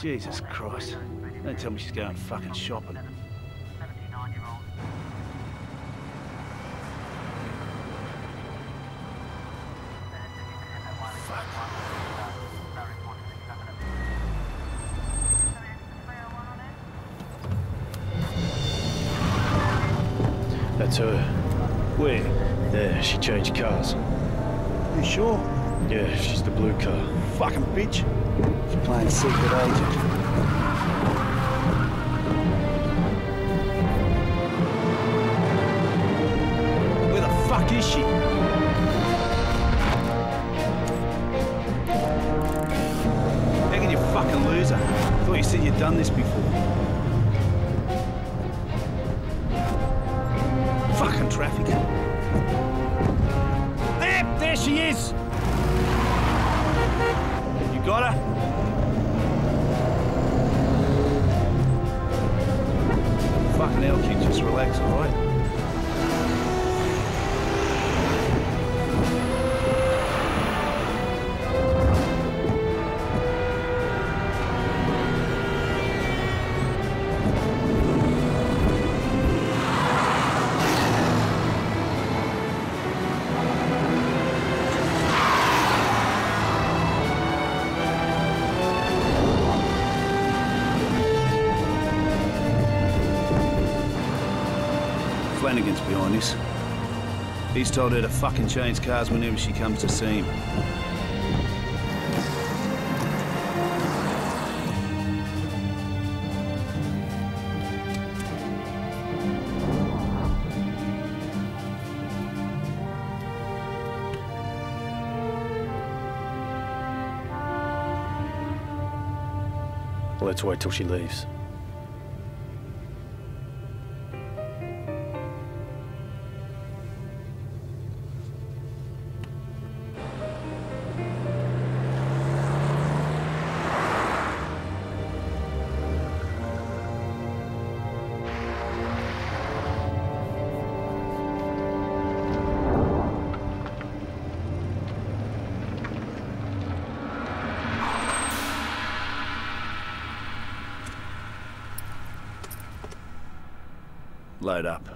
Jesus Christ. Don't tell me she's going fucking shopping. That's her. Where? There, she changed cars. You sure? Yeah, she's the blue car. Fucking bitch. She's playing secret agent. Where the fuck is she? How can you fucking lose her? I thought you said you'd done this before. Fucking traffic. There she is! You got her? Fucking hell, kid, just relax, alright? Flanagan's behind this. He's told her to fucking change cars whenever she comes to see him. Let's wait till she leaves. Load up.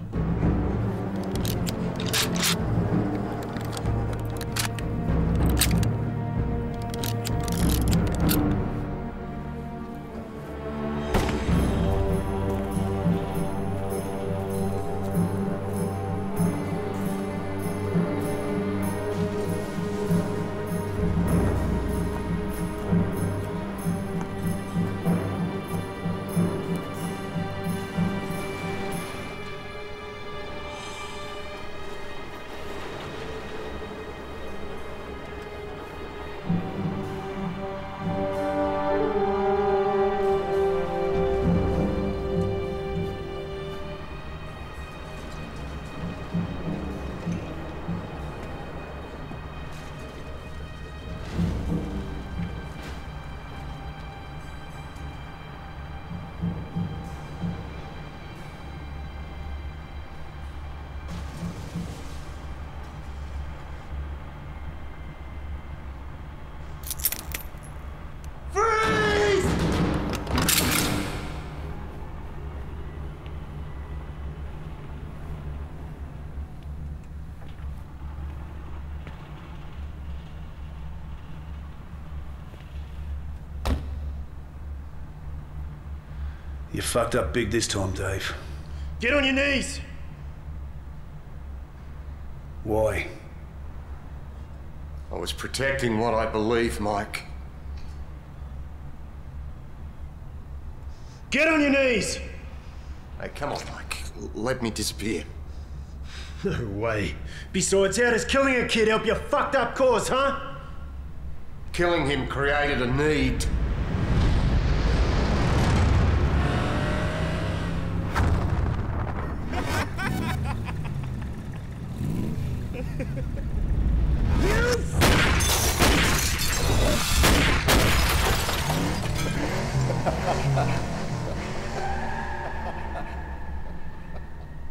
You fucked up big this time, Dave. Get on your knees! Why? I was protecting what I believe, Mike. Get on your knees! Hey, come on, Mike. Let me disappear. No way. Besides, how does killing a kid help your fucked up cause, huh? Killing him created a need.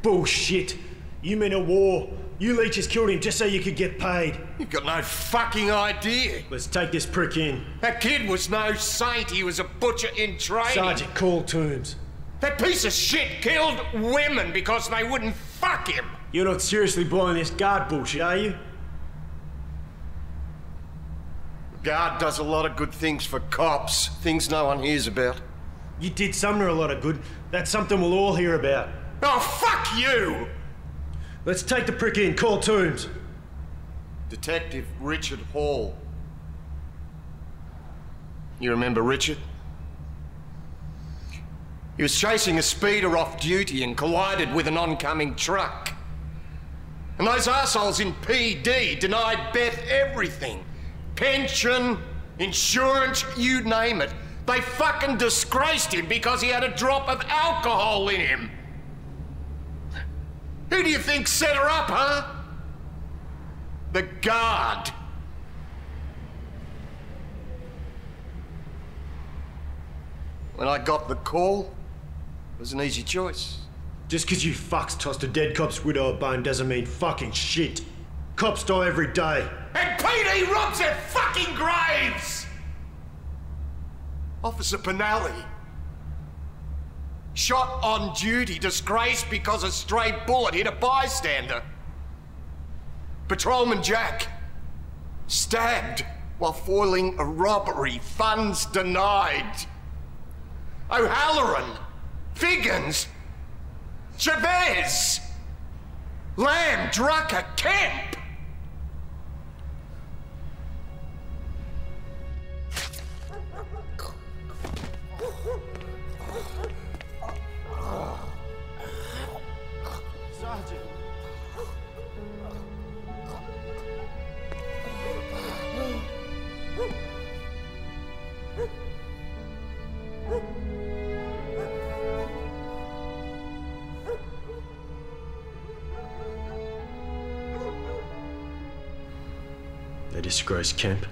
Bullshit! You mean a war. You leeches killed him just so you could get paid. You've got no fucking idea. Let's take this prick in. That kid was no saint. He was a butcher in training. Sergeant, call Toombs. That piece of shit killed women because they wouldn't fuck him. You're not seriously blowing this guard bullshit, are you? The guard does a lot of good things for cops. Things no one hears about. You did Sumner a lot of good. That's something we'll all hear about. Oh, fuck you! Let's take the prick in. Call Toombs. Detective Richard Hall. You remember Richard? He was chasing a speeder off duty and collided with an oncoming truck. And those assholes in PD denied Beth everything. Pension, insurance, you name it. They fucking disgraced him because he had a drop of alcohol in him. Who do you think set her up, huh? The guard. When I got the call, it was an easy choice. Just because you fucks tossed a dead cop's widow a bone doesn't mean fucking shit. Cops die every day. And PD robs their fucking graves! Officer Pinelli. Shot on duty, disgraced because a stray bullet hit a bystander. Patrolman Jack. Stabbed while foiling a robbery, funds denied. O'Halloran. Figgins. Chavez. Lamb, Drucker, Kemp. Sergeant. They disgraced Kemp.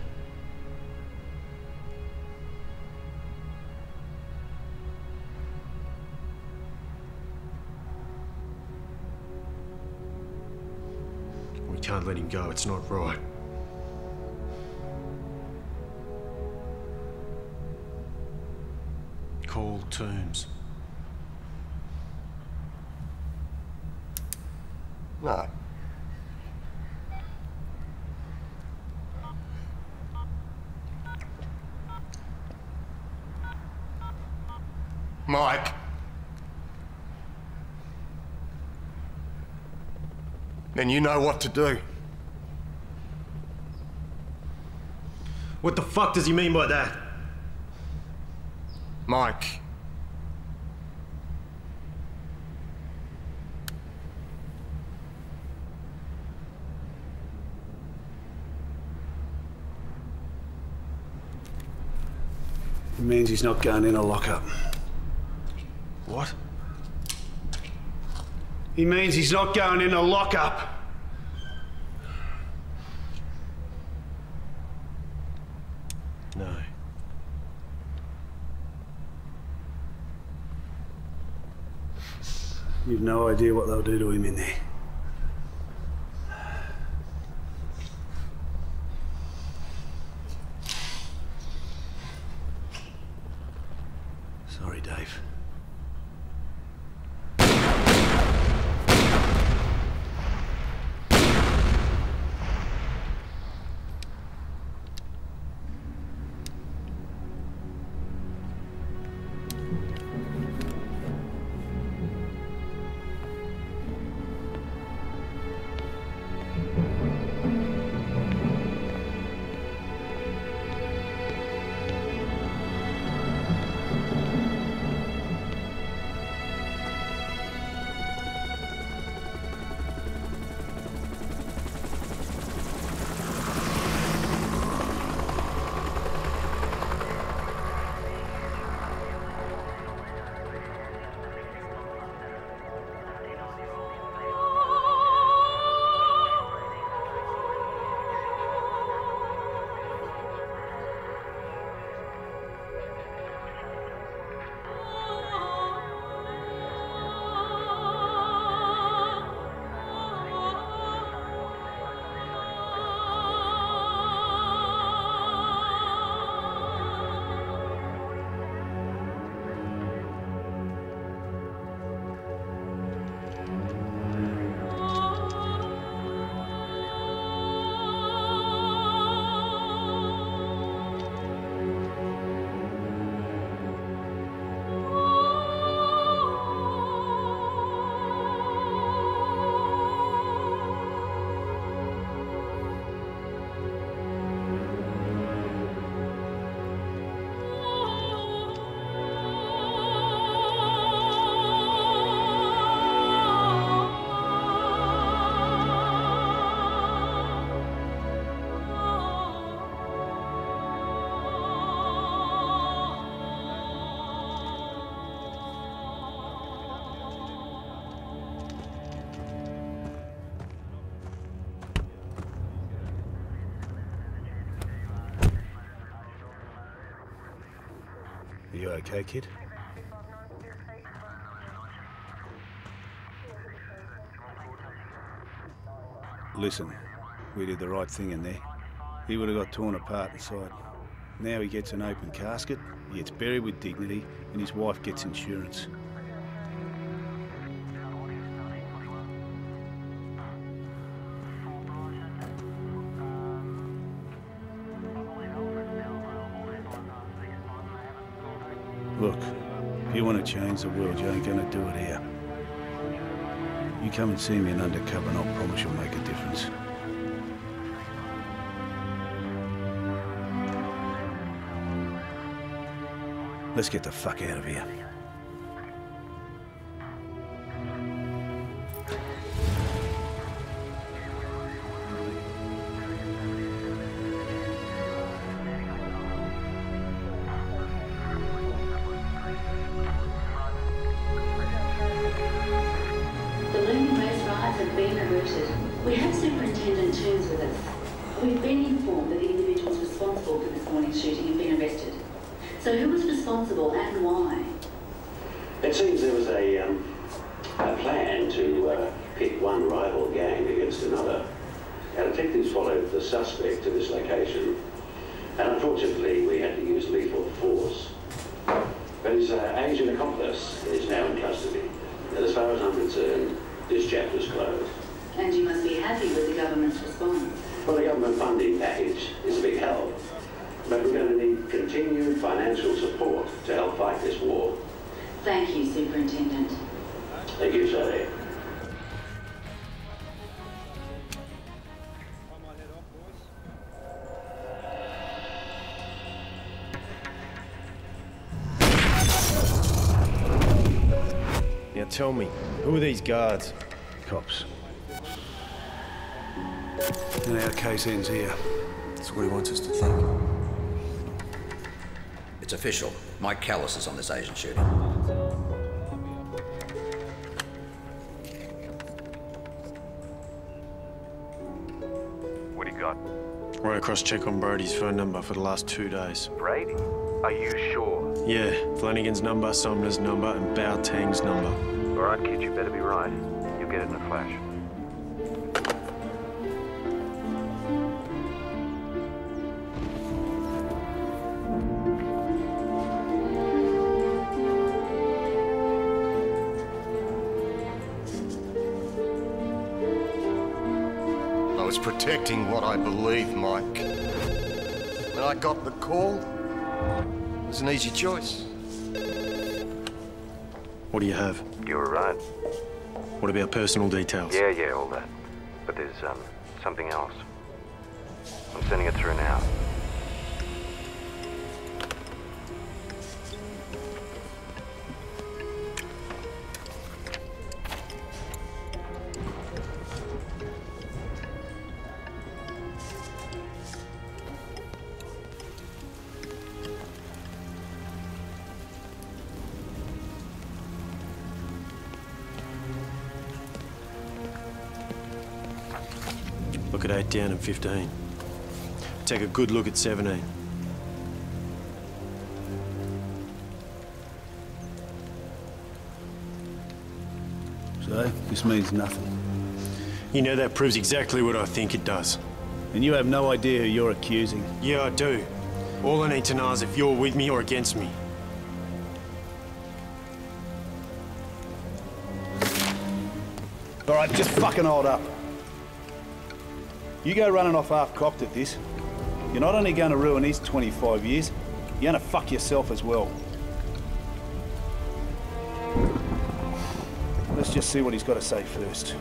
We can't let him go, it's not right. Call Toombs. No. Mike. Then you know what to do. What the fuck does he mean by that? Mike. It means he's not going in a lockup. What? He means he's not going in a lockup. No. You've no idea what they'll do to him in there. Sorry, Dave. You okay, kid? Listen, we did the right thing in there. He would have got torn apart inside. Now he gets an open casket, he gets buried with dignity, and his wife gets insurance. Look, if you want to change the world, you ain't gonna do it here. You come and see me in undercover and I'll promise you'll make a difference. Let's get the fuck out of here. Balloon race rides have been averted. We have Superintendent Toombs with us. We've been informed that the individuals responsible for this morning's shooting have been arrested. So who was responsible and why? It seems there was a plan to pit one rival gang against another. Our detectives followed the suspect to this location, and unfortunately we had to use lethal force. But his Asian accomplice is now in custody. And as far as I'm concerned, this chapter's closed. And you must be happy with the government's response. Well, the government funding package is a big help. But we're going to need continued financial support to help fight this war. Thank you, Superintendent. Thank you, Sally. Now tell me, who are these guards? Cops. And our case ends here. That's what he wants us to think. It's official. Mike Callis is on this Asian shooting. What do you got? Right across check on Brody's phone number for the last 2 days. Brady? Are you sure? Yeah, Flanagan's number, Sumner's number, and Bao Tang's number. All right, kid, you better be right. You'll get it in a flash. I was protecting what I believe, Mike. When I got the call, it was an easy choice. What do you have? You were right. What about personal details? Yeah, all that. But there's, something else. I'm sending it through now. Look at 8 down and 15. Take a good look at 17. So, this means nothing. You know, that proves exactly what I think it does. And you have no idea who you're accusing? Yeah, I do. All I need to know is if you're with me or against me. All right, just fucking hold up. You go running off half-cocked at this, you're not only going to ruin his 25 years, you're going to fuck yourself as well. Let's just see what he's got to say first.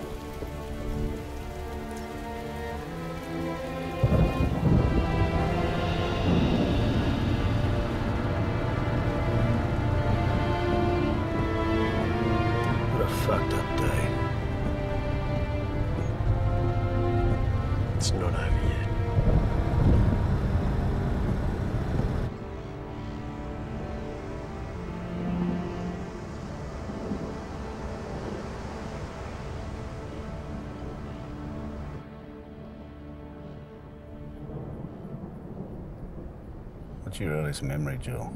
What a fucked up day. It's not over yet. What's your earliest memory, Joel?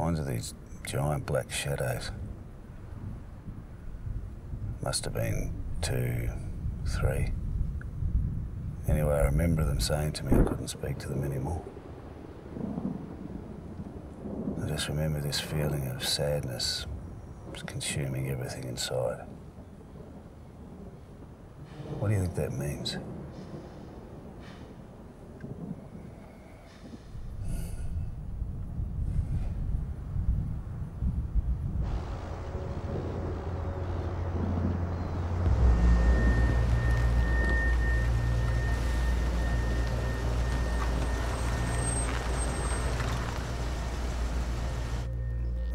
signs of these giant black shadows. Must have been 2, 3. Anyway, I remember them saying to me I couldn't speak to them anymore. I just remember this feeling of sadness consuming everything inside. What do you think that means?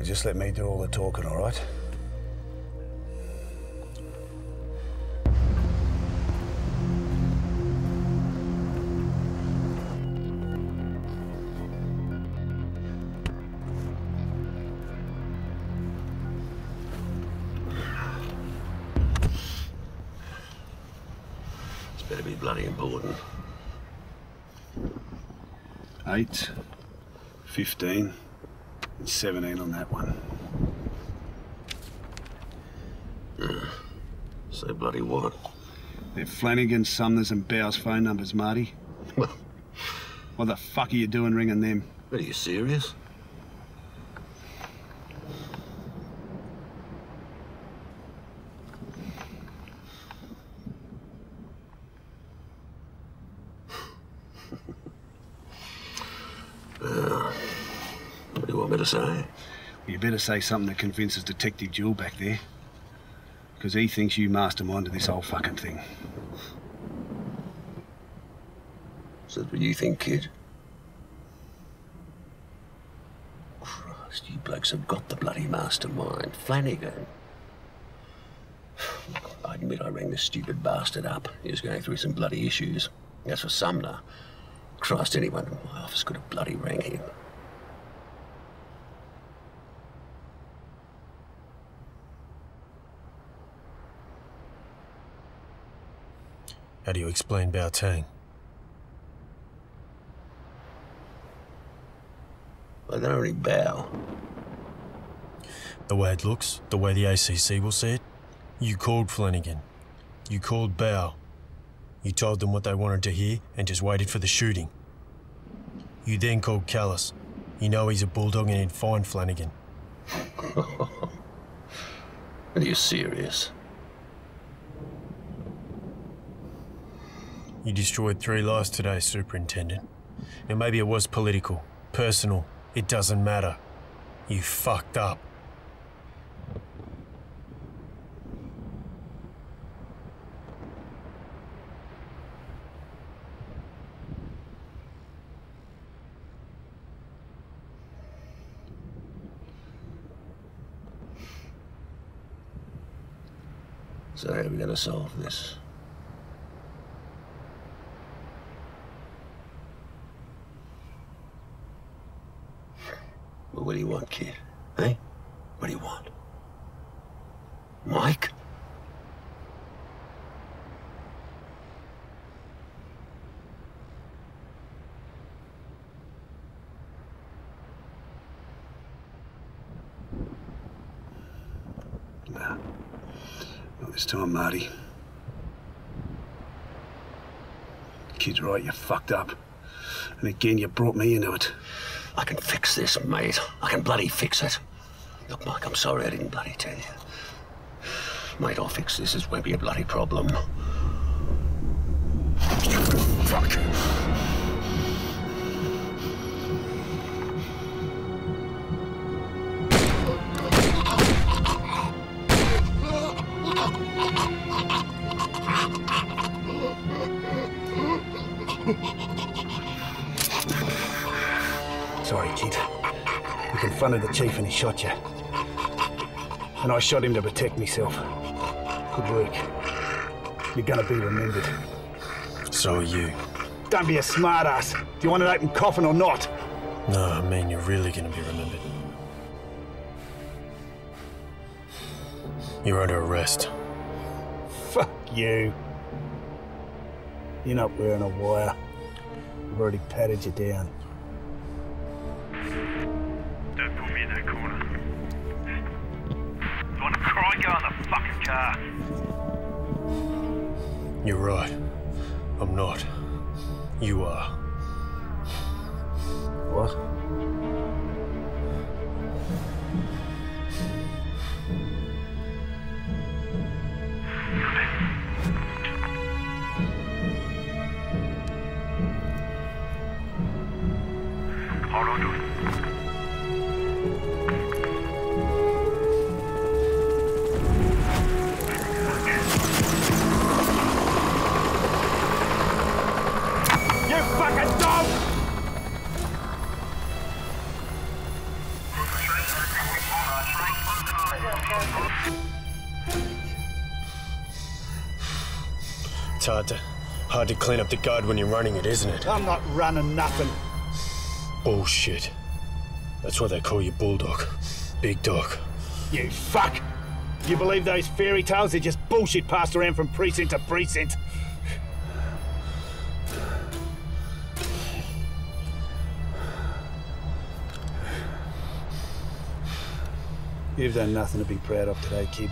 Just let me do all the talking, all right? It's better be bloody important. 8, 15. 17 on that one. So bloody what? They're Flanagan, Sumner's and Bow's phone numbers, Marty. What the fuck are you doing ringing them? Are you serious? What do you want me to say? You better say something that convinces Detective Jewell back there. Because he thinks you masterminded this whole fucking thing. So that's what you think, kid? Christ, you blokes have got the bloody mastermind. Flanagan. I admit I rang this stupid bastard up. He was going through some bloody issues. As for Sumner, Christ, anyone in my office could have bloody rang him. How do you explain Baotang? Well, they're only Bao. The way it looks, the way the ACC will see it, you called Flanagan. You called Bao. You told them what they wanted to hear and just waited for the shooting. You then called Callis. You know he's a bulldog and he'd find Flanagan. Are you serious? You destroyed 3 lives today, Superintendent. Now maybe it was political, personal, it doesn't matter. You fucked up. So how are we going to solve this? Well, what do you want, kid? Eh? What do you want? Mike? Nah. Not this time, Marty. Kid's right, you fucked up. And again, you brought me into it. I can fix this, mate. I can bloody fix it. Look, Mike, I'm sorry I didn't bloody tell you. Mate, I'll fix this. This won't be a bloody problem. Fuck. Sorry, kid. You confronted the chief and he shot you. And I shot him to protect myself. Good work. You're gonna be remembered. So are you. Don't be a smartass. Do you want an open coffin or not? No, I mean you're really gonna be remembered. You're under arrest. Fuck you. You're not wearing a wire. I've already patted you down. Don't put me in that cry, go in the fucking car. You're right. I'm not. You are. What? Hold on to it. You fucking dog! It's hard to clean up the guard when you're running it, isn't it? I'm not running nothing. Bullshit. That's why they call you Bulldog. Big dog. You fuck! You believe those fairy tales? They're just bullshit passed around from precinct to precinct. You've done nothing to be proud of today, kid.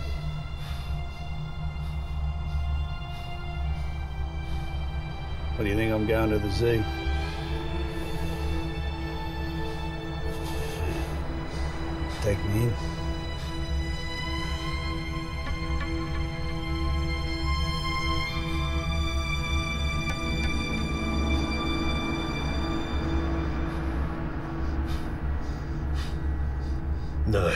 What do you think I'm going to the zoo? Take me in. No.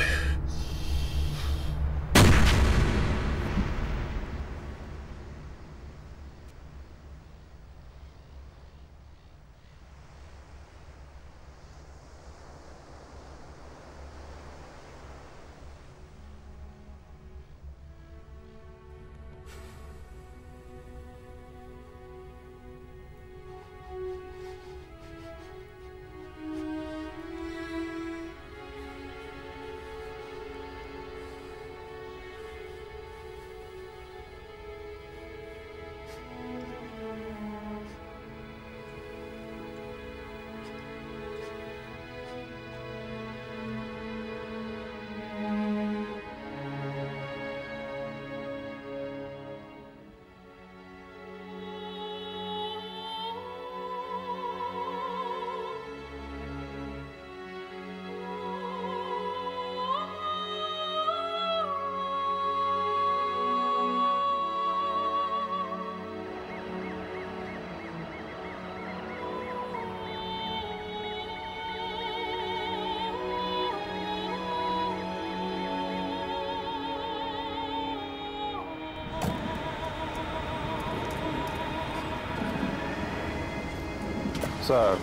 So,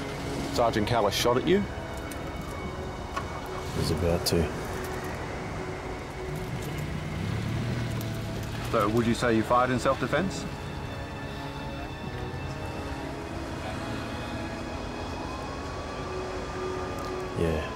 Sergeant Callis shot at you? He's about to. So, would you say you fired in self-defense? Yeah.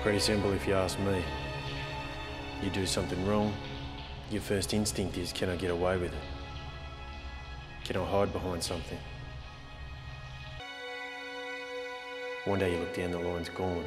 Pretty simple if you ask me. You do something wrong, your first instinct is, can I get away with it? Can I hide behind something? One day you look down, the line's gone.